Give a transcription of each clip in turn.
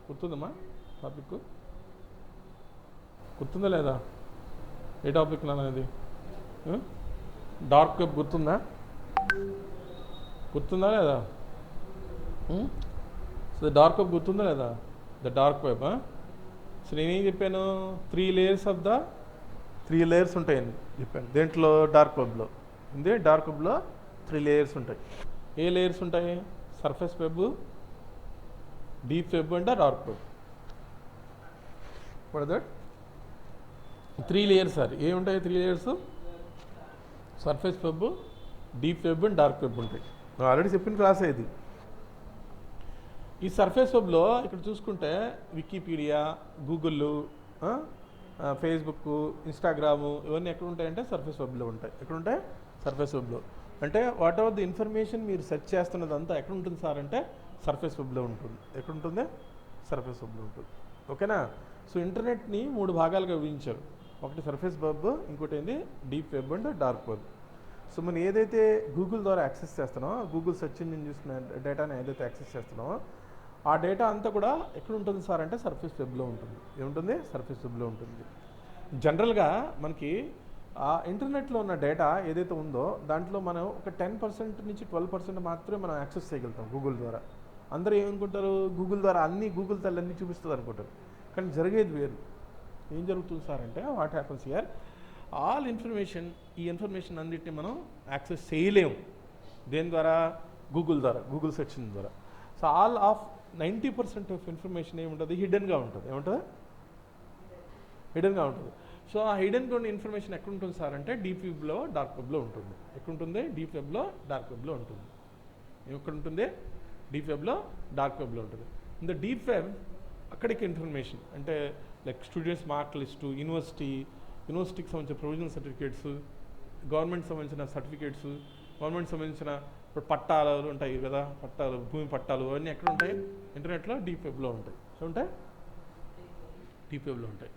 గుర్తుందమ్మా topic? గుర్తుందా లేదా? ఏ topic అనేది? డార్క్ వెబ్ గుర్తుందా? గుర్తుందా లేదా? సో డార్క్ వెబ్ గుర్తుందా లేదా? The dark web. సో నేనేం చెప్పాను? 3 లేయర్స్ ఉంటాయని చెప్పాను. దేంట్లో? డార్క్ వెబ్లో. డార్క్ వెబ్లో 3 లేయర్స్ ఉంటాయి. ఏ లేయర్స్ ఉంటాయి? Surface web, deep web and dark web. What that? 3 layers sir. ఏముంటాయి 3 layers? Surface web, deep web and dark web ఉంటాయి. ఆల్రెడీ చెప్పిన క్లాసే ఇది. ఈ సర్ఫేస్ వెబ్లో ఇక్కడ చూసుకుంటే వికీపీడియా, గూగుల్, ఫేస్బుక్, ఇన్స్టాగ్రాము ఇవన్నీ ఎక్కడ ఉంటాయంటే సర్ఫేస్ వెబ్లో ఉంటాయి. ఎక్కడ ఉంటాయి? సర్ఫేస్ వెబ్లో. అంటే వాట్ ఎవర్ ది ఇన్ఫర్మేషన్ మీరు సెర్చ్ చేస్తున్నదంతా ఎక్కడ ఉంటుంది సార్ అంటే సర్ఫేస్ వెబ్లో ఉంటుంది. ఎక్కడ ఉంటుంది? సర్ఫేస్ వెబ్లో ఉంటుంది. ఓకేనా? సో ఇంటర్నెట్ని 3 భాగాలుగా విభజించారు. ఒకటి సర్ఫేస్ వెబ్, ఇంకోటి ఏంది deep web and dark web. So మనం ఏదైతే గూగుల్ ద్వారా యాక్సెస్ చేస్తున్నామో, గూగుల్ సెర్చ్ ఇంజిన్ చూసిన డేటాని ఏదైతే యాక్సెస్ చేస్తున్నామో ఆ డేటా అంతా కూడా ఎక్కడ ఉంటుంది సార్ అంటే సర్ఫేస్ వెబ్లో ఉంటుంది. ఏముంటుంది? సర్ఫేస్ వెబ్లో ఉంటుంది. జనరల్గా మనకి ఆ ఇంటర్నెట్లో ఉన్న డేటా ఏదైతే ఉందో దాంట్లో మనం ఒక 10% నుంచి 12% మాత్రమే మనం యాక్సెస్ చేయగలుగుతాం గూగుల్ ద్వారా. అందరూ ఏమనుకుంటారు? గూగుల్ ద్వారా అన్నీ గూగుల్ తల్లన్నీ చూపిస్తుంది అనుకుంటారు. కానీ జరిగేది వేరు. ఏం జరుగుతుంది సార్ అంటే what happens here, all information, ఈ ఇన్ఫర్మేషన్ అన్నిటిని మనం యాక్సెస్ చేయలేము. దేని ద్వారా? గూగుల్ ద్వారా, గూగుల్ సెర్చ్ ఇంజిన్ ద్వారా. So all of 90% of information ఏముంటుంది? హిడెన్గా ఉంటుంది. ఏముంటుంది? హిడెన్గా ఉంటుంది. సో ఆ హిడెన్గా ఉన్న ఇన్ఫర్మేషన్ ఎక్కడ ఉంటుంది సార్ అంటే డీప్ వెబ్లో, డార్క్ వెబ్లో ఉంటుంది. ఎక్కడ ఉంటుంది? డీప్ వెబ్లో, డార్క్ వెబ్లో ఉంటుంది. ఎక్కడ ఉంటుంది? డీప్ వెబ్లో, డార్క్ వెబ్లో ఉంటుంది. ఇన్ ద డీప్ వెబ్ అక్కడికి ఇన్ఫర్మేషన్ అంటే లైక్ స్టూడెంట్స్ మార్క్ లిస్టు, యూనివర్సిటీకి సంబంధించిన ప్రొవిజనల్ సర్టిఫికేట్స్, గవర్నమెంట్ సంబంధించిన సర్టిఫికేట్స్, గవర్నమెంట్ సంబంధించిన ఇప్పుడు పట్టాలు ఉంటాయి కదా, పట్టాలు, భూమి పట్టాలు, అవన్నీ ఎక్కడ ఉంటాయి? ఇంటర్నెట్లో డీప్ వెబ్లో ఉంటాయి. ఉంటాయి, డీప్ వెబ్లో ఉంటాయి.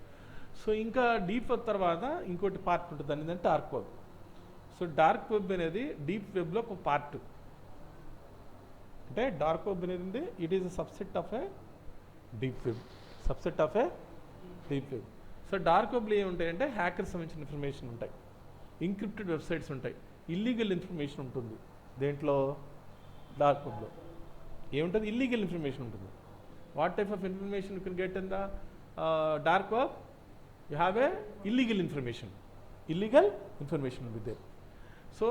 సో ఇంకా డీప్ వెబ్ తర్వాత ఇంకోటి పార్ట్ ఉంటుంది, దాని ఏంటంటే dark web. So dark web అనేది డీప్ వెబ్లో ఒక పార్ట్. అంటే డార్క్ వెబ్ అనేది it is a subset of A deep web. Subset of A deep web. So dark వెబ్లో ఏముంటాయంటే హ్యాకర్స్ సంబంధించిన ఇన్ఫర్మేషన్ ఉంటాయి, ఇంక్రిప్టెడ్ వెబ్సైట్స్ ఉంటాయి, ఇల్లీగల్ ఇన్ఫర్మేషన్ ఉంటుంది. దేంట్లో? డార్క్ వెబ్లో ఏముంటుంది? ఇల్లీగల్ ఇన్ఫర్మేషన్ ఉంటుంది. What type of information you can get in the dark web? You have a illegal information. Illegal information will be there. So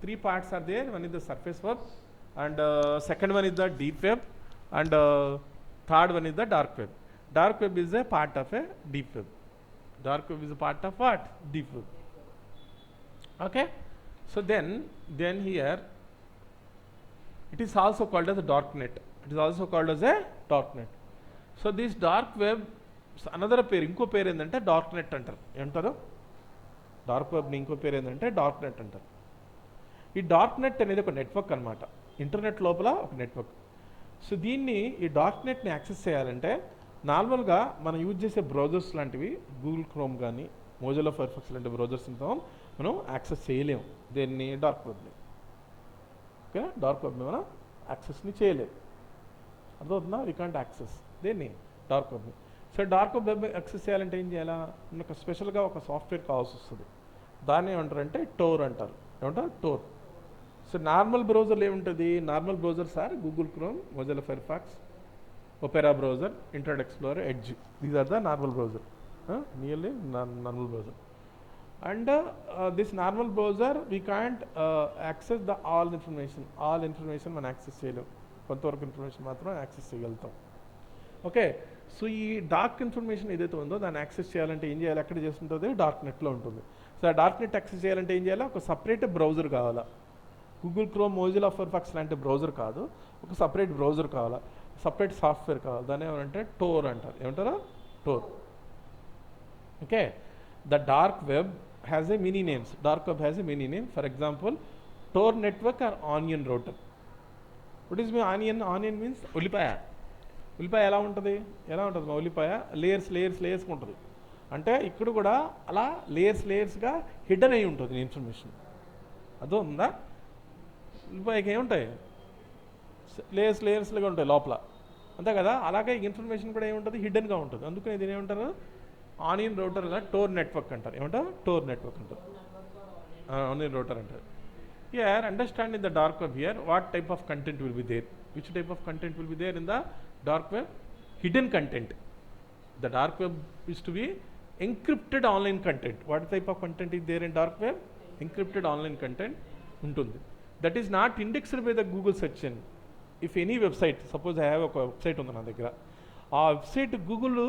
three parts are there. One is the surface web, and second one is the deep web, and third one is the dark web. Dark web is a part of a deep web. Dark web is a part of what? Deep web. Okay? So then here it is also called as a dark net. It is also called as a dark net. So this dark web, another పేరు, ఇంకో పేరు ఏంటంటే dark net అంటారు. ఏమంటారు? Dark వెబ్ని ఇంకో పేరు ఏంటంటే dark net అంటారు. ఈ డార్క్ నెట్ అనేది ఒక నెట్వర్క్ అనమాట, ఇంటర్నెట్ లోపల ఒక నెట్వర్క్. సో దీన్ని, ఈ డార్క్ నెట్ని యాక్సెస్ చేయాలంటే నార్మల్గా మనం యూజ్ చేసే బ్రౌజర్స్ లాంటివి, గూగుల్ క్రోమ్ కానీ మోజిల్లా ఫైర్ ఫాక్స్ లాంటి బ్రౌజర్స్తో మనం యాక్సెస్ చేయలేము దేన్ని? డార్క్ వెబ్ని. ఓకే, డార్క్ వెబ్ని మనం యాక్సెస్ని చేయలేము. అర్థమవుతుందా? వీ కాంట్ యాక్సెస్ దేన్ని? డార్క్ వెబ్ని. సో డార్క్ వెబ్ యాక్సెస్ చేయాలంటే ఏం చేయాలా? మనకు స్పెషల్గా ఒక సాఫ్ట్వేర్ కావాల్సి వస్తుంది. దాన్ని ఏమంటారంటే టోర్ అంటారు. ఏమంటారు? టోర్. సో నార్మల్ బ్రౌజర్లు ఏముంటుంది? Normal browsers are Google Chrome, Mozilla Firefox, Opera browser, Internet Explorer, Edge. These are the normal browser, nearly normal browser. And this normal browser we can't access the all information మనం access చేయలేం. కొంతవరకు information మాత్రం access చేయగలుగుతాం. Okay, so ఈ dark information ఏదైతే ఉందో దాన్ని access చేయాలంటే ఏం చేయాలి? ఎక్కడ చేస్తుంటుంది? డార్క్ నెట్లో ఉంటుంది. సో ఆ డార్క్ నెట్ యాక్సెస్ చేయాలంటే ఏం చేయాలి? ఒక సపరేట్ బ్రౌజర్ కావాలా? Google Chrome, Mozilla Firefox లాంటి బ్రౌజర్ కాదు, ఒక సపరేట్ బ్రౌజర్ కావాలా, సపరేట్ సాఫ్ట్వేర్ కావాలి. దాన్ని ఏమంటే టోర్ అంటారు. ఏమంటారా? Tor. Okay, the dark web has a many names. Dark web has a many name. For example, Tor network or onion router. What is me onion? Onion means ఉల్లిపాయ. ఉల్లిపాయ ఎలా ఉంటుంది? మా ఉల్లిపాయ లేయర్స్ ఉంటుంది. అంటే ఇక్కడ కూడా అలా లేయర్స్గా హిడెన్ అయి ఉంటుంది ఇన్ఫర్మేషన్. అదో ఉందా? ఉల్లిపాయకి ఏముంటాయి? లేయర్స్గా ఉంటాయి లోపల. అంతే కదా. అలాగే ఇన్ఫర్మేషన్ కూడా ఏముంటుంది, హిడెన్గా ఉంటుంది. అందుకని దీని ఏమంటారు, ఆనియన్ రౌటర్ అలా టోర్ నెట్వర్క్ అంటారు. ఏమంటారు, టోర్ నెట్వర్క్ అంటారు, ఆనియన్ రౌటర్ అంటారు. Here, understand in the dark web here, what type of content will be there? Which type of content will be there in the dark web? Hidden content. The dark web is to be encrypted online content. What type of content is there in dark web? Encrypted online content ఉంటుంది. That is not indexed by the Google search engine. If any website, suppose I have ఒక website ఉంది నా దగ్గర, ఆ website Google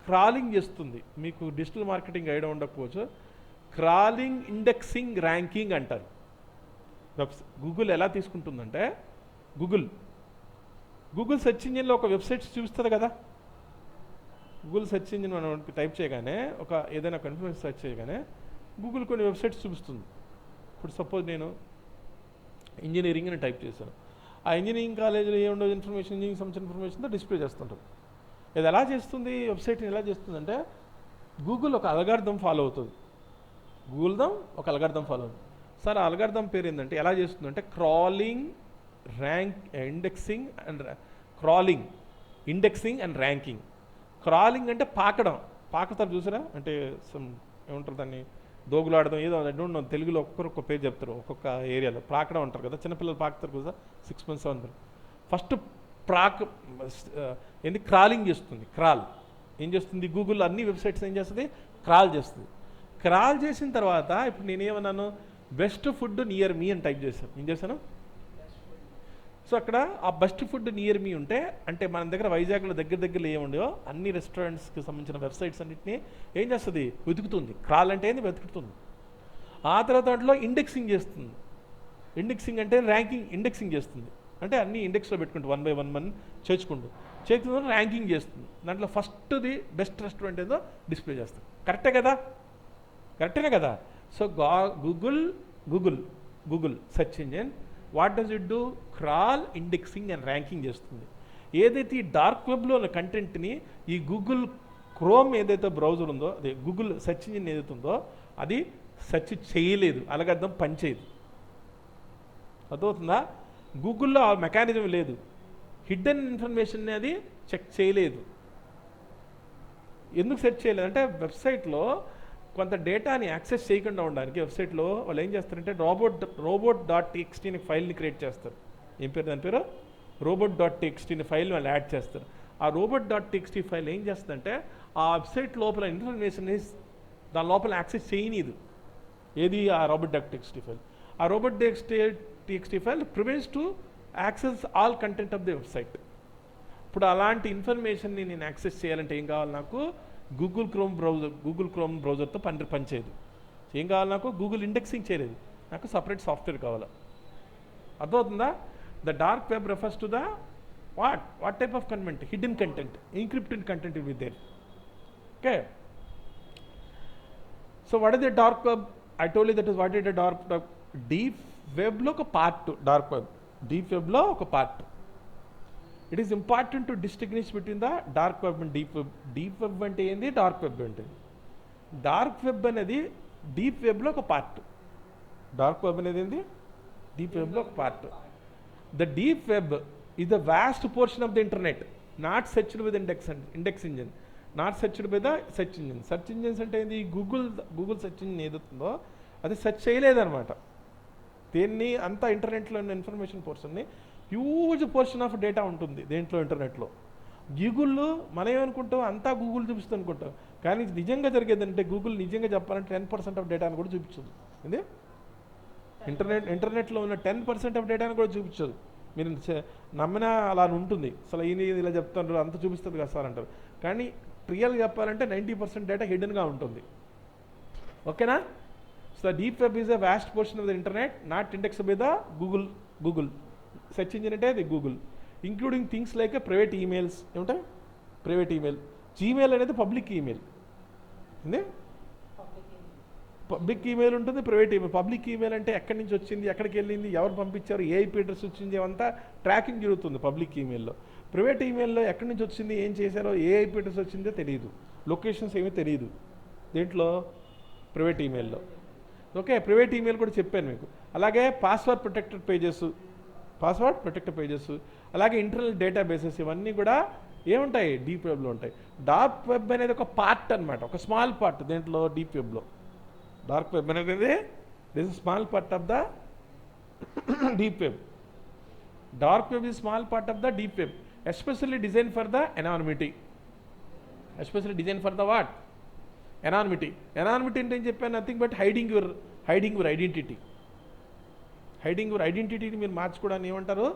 crawling చేస్తుంది. మీకు digital marketing idea ఉండకపోవచ్చు. Crawling, indexing, ranking అంటారు. గూగుల్ ఎలా తీసుకుంటుందంటే, గూగుల్ సెర్చ్ ఇంజిన్లో ఒక వెబ్సైట్ చూపిస్తుంది కదా. గూగుల్ సెర్చ్ ఇంజిన్ మనం టైప్ చేయగానే, ఒక ఏదైనా ఒక ఇన్ఫర్మేషన్ సెర్చ్ చేయగానే గూగుల్ కొన్ని వెబ్సైట్స్ చూపిస్తుంది. ఇప్పుడు సపోజ్ నేను ఇంజనీరింగ్ అని టైప్ చేశాను. ఆ ఇంజనీరింగ్ కాలేజీలో ఏముండదు ఇన్ఫర్మేషన్, ఇంజనీరింగ్ సంబంధించిన ఇన్ఫర్మేషన్తో డిస్ప్లే చేస్తుంటారు. ఇది ఎలా చేస్తుంది, వెబ్సైట్ని ఎలా చేస్తుందంటే, గూగుల్ ఒక అల్గారిథం ఫాలో అవుతుంది. ఒక అల్గారిథం ఫాలో అవుతుంది. సార్ ఆ అల్గారిథం పేరు ఏంటంటే, ఎలా చేస్తుందంటే crawling, indexing and ranking. Crawling అంటే పాకుతారు చూసారా, అంటే ఏమంటారు దాన్ని, దోగులాడడం, ఏదో డోంట్ తెలుగులో ఒక్కొక్క పేరు చెప్తారు ఒక్కొక్క ఏరియాలో. పాకడం అంటారు కదా, చిన్నపిల్లలు పాకుతారు కదా 6 months 7 months. ఫస్ట్ ఏంది, క్రాలింగ్ చేస్తుంది. ఏం చేస్తుంది, గూగుల్ అన్ని వెబ్సైట్స్ ఏం చేస్తుంది, క్రాల్ చేస్తుంది. క్రాల్ చేసిన తర్వాత ఇప్పుడు నేనేమన్నాను, బెస్ట్ ఫుడ్ నియర్ మీ అని టైప్ చేశాను. ఏం చేశాను, సో అక్కడ ఆ బెస్ట్ ఫుడ్ నియర్ మీ ఉంటే, అంటే మన దగ్గర వైజాగ్లో దగ్గరలో ఏముండో అన్ని రెస్టారెంట్స్కి సంబంధించిన వెబ్సైట్స్ అన్నింటినీ ఏం చేస్తుంది, వెతుకుతుంది. క్రాల్ అంటే ఏంది, వెతుకుతుంది. ఆ తర్వాత దాంట్లో ఇండెక్సింగ్ చేస్తుంది. ఇండెక్సింగ్ అంటే ర్యాంకింగ్, ఇండెక్సింగ్ చేస్తుంది. అంటే అన్ని ఇండెక్స్లో పెట్టుకుంటూ 1 by 1 చేర్చుకుంటూ ర్యాంకింగ్ చేస్తుంది. దాంట్లో ఫస్ట్ది బెస్ట్ రెస్టారెంట్ ఏదో డిస్ప్లే చేస్తుంది. కరెక్టేనే కదా. So Google search engine what does it do, crawl, indexing and ranking చేస్తుంది. ఏదైతే ఈ డార్క్ వెబ్లో ఉన్న కంటెంట్ని ఈ గూగుల్ క్రోమ్ ఏదైతే బ్రౌజర్ ఉందో, అదే గూగుల్ సెర్చ్ ఇంజిన్ ఏదైతే ఉందో అది సెర్చ్ చేయలేదు, అల్గారిథం పనిచేయదు. అర్థమవుతుందా, గూగుల్లో ఆ మెకానిజం లేదు. హిడ్డెన్ ఇన్ఫర్మేషన్ అది చెక్ చేయలేదు. ఎందుకు సెర్చ్ చేయలేదు అంటే, వెబ్సైట్లో కొంత డేటాని యాక్సెస్ చేయకుండా ఉండడానికి వెబ్సైట్లో వాళ్ళు ఏం చేస్తారంటే robot.txt అనే ఫైల్ని క్రియేట్ చేస్తారు. ఏం పేరు దాని పేరు, robot.txt అనే ఫైల్ని వాళ్ళు యాడ్ చేస్తారు. ఆ robot.txt ఫైల్ ఏం చేస్తుందంటే, ఆ వెబ్సైట్ లోపల ఇన్ఫర్మేషన్ దాని లోపల యాక్సెస్ చేయనీదు. ఏది, ఆ robot.txt ఫైల్. ఆ robot.txt file prevents to access all content of the website. ఇప్పుడు అలాంటి ఇన్ఫర్మేషన్ని నేను యాక్సెస్ చేయాలంటే ఏం కావాలి నాకు, గూగుల్ క్రోమ్ బ్రౌజర్తో పనిచేయదు. ఏం కావాలి నాకు, గూగుల్ ఇండెక్సింగ్ చేయలేదు, నాకు సపరేట్ సాఫ్ట్వేర్ కావాలి. అర్థమవుతుందా. The dark web refers to the what type of content, hidden content, encrypted content will be there. Okay, so what is the dark web, I told you that is what is the dark web. Deep వెబ్లో ఒక part, dark web deep వెబ్లో ఒక part. It is important to distinguish between the dark web and deep web. Deep web అంటే ఏంది, dark web అంటే. Dark web అనేది deep వెబ్లో ఒక పార్ట్. డార్క్ వెబ్ అనేది ఏంది, డీప్ వెబ్లో ఒక part. The deep web is the vast portion of the internet, not searched with index engine, not searched by the search engine. Search engines అంటే ఏంది, Google search engine ఏదవుతుందో అది search చేయలేదన్నమాట. దీన్ని అంతా ఇంటర్నెట్లో ఉన్న ఇన్ఫర్మేషన్ పోర్షన్ని, హ్యూజ్ పోర్షన్ ఆఫ్ డేటా ఉంటుంది దేంట్లో, ఇంటర్నెట్లో. గూగుల్లో మనం ఏమనుకుంటాం, అంతా గూగుల్ చూపిస్తుంది అనుకుంటాం. కానీ నిజంగా జరిగేది అంటే, గూగుల్ నిజంగా చెప్పాలంటే 10% ఆఫ్ డేటాను కూడా చూపించదు. ఇది ఇంటర్నెట్లో ఉన్న 10% ఆఫ్ డేటాను కూడా చూపించదు. మీరు నమ్మినా అలా ఉంటుంది. అసలు ఈయన ఇలా చెప్తారు, అంత చూపిస్తుంది కదా సార్ అంటారు. కానీ రియల్గా చెప్పాలంటే 90% డేటా హిడెన్గా ఉంటుంది. ఓకేనా. So deep web is a vast portion of the internet, not index by the Google search engine అంటే అది Google, including things like private emails. ఏమంటాయి, ప్రైవేట్ ఈమెయిల్. జీమెయిల్ అనేది పబ్లిక్ ఈమెయిల్. పబ్లిక్ ఈమెయిల్ ఉంటుంది, private email. Public email అంటే ఎక్కడి నుంచి వచ్చింది, ఎక్కడికి వెళ్ళింది, ఎవరు పంపించారు, ఏ ఐపీ అడ్రస్ వచ్చింది, అవంతా ట్రాకింగ్ జరుగుతుంది పబ్లిక్ ఈమెయిల్లో. ప్రైవేట్ ఈమెయిల్లో ఎక్కడి నుంచి వచ్చింది, ఏం చేశారో, ఏ ఐపీ అడ్రస్ వచ్చిందో తెలియదు, లొకేషన్స్ ఏమీ తెలియదు దేంట్లో, ప్రైవేట్ ఈమెయిల్లో. ఓకే, ప్రైవేట్ ఈమెయిల్ కూడా చెప్పాను మీకు. అలాగే password protected pages, password protect pages. అలాగే ఇంటర్నల్ డేటాబేసెస్ ఇవన్నీ కూడా ఏముంటాయి, డీప్ వెబ్లో ఉంటాయి. డార్క్ వెబ్ అనేది ఒక పార్ట్ అనమాట, ఒక స్మాల్ పార్ట్ దేంట్లో, డీప్ వెబ్లో. డార్క్ వెబ్ అనేది this is small part of the deep web. Dark web is small part of the deep web, especially designed for the anonymity. Especially designed for the what? Anonymity. Anonymity అంటే ఏం చెప్పాను, nothing but hiding your identity. Hiding your ఐడెంటిటీని మీరు మార్చుకోవడానికి ఏమంటారు,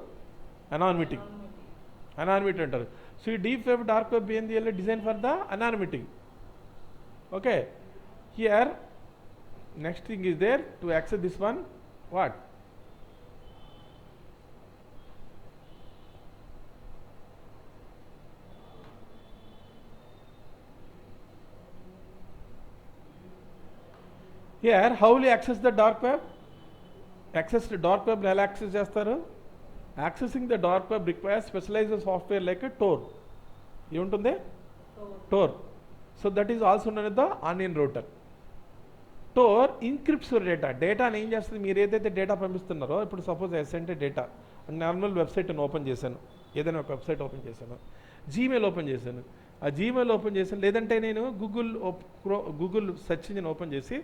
anonymity అంటారు. So ఈ deep web, dark web ఏంది, design for the anonymity. Okay, here next thing is there to access this one what, here how will access the dark web. Access dark web ఎలా access చేస్తారు, accessing the dark web requires specialized software like Tor. ఏముంటుంది, Tor. So that is also known the onion router. Tor encrypts your data. డేటాని ఏం చేస్తుంది, మీరు ఏదైతే data పంపిస్తున్నారో, ఇప్పుడు సపోజ్ ఎస్ఎన్టీ డేటా, నార్మల్ వెబ్సైట్ని ఓపెన్ చేశాను, ఏదైనా ఒక వెబ్సైట్ ఓపెన్ చేశాను, జీమెయిల్ ఓపెన్ చేశాను, ఆ జీమెయిల్ ఓపెన్ చేశాను, లేదంటే నేను గూగుల్ సెర్చ్ ఇంజిన్ ఓపెన్ చేసి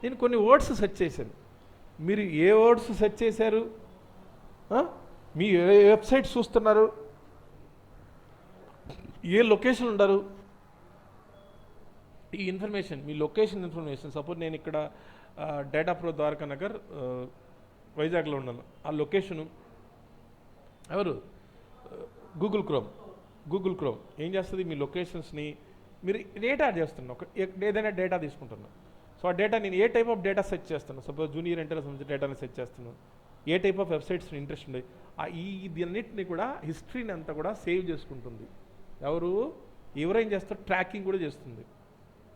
నేను కొన్ని వర్డ్స్ సెర్చ్ చేశాను. మీరు ఏ వర్డ్స్ సెర్చ్ చేశారు, మీ ఏ వెబ్సైట్ చూస్తున్నారు, ఏ లొకేషన్ ఉండరు, ఈ ఇన్ఫర్మేషన్, మీ లొకేషన్ ఇన్ఫర్మేషన్. సపోజ్ నేను ఇక్కడ డేటా ప్రో ద్వారకా నగర్ వైజాగ్లో ఉన్నాను, ఆ లొకేషను ఎవరు, గూగుల్ క్రోమ్ ఏం చేస్తుంది, మీ లొకేషన్స్ని మీరు డేటా చేస్తున్నా, ఏదైనా డేటా తీసుకుంటున్నాను. సో ఆ డేటా నేను ఏ టైప్ ఆఫ్ డేటా సెర్చ్ చేస్తాను, సపోజ్ జూనియర్ ఇంటర్నెట్ సంబంధించిన డేటాని సెర్చ్ చేస్తున్నాను, ఏ టైప్ ఆఫ్ వెబ్సైట్స్ ఇంట్రెస్ట్ ఉంది, దీన్నిటిని కూడా హిస్టరీని అంతా కూడా సేవ్ చేసుకుంటుంది. ఎవరేం చేస్తారు, ట్రాకింగ్ కూడా చేస్తుంది.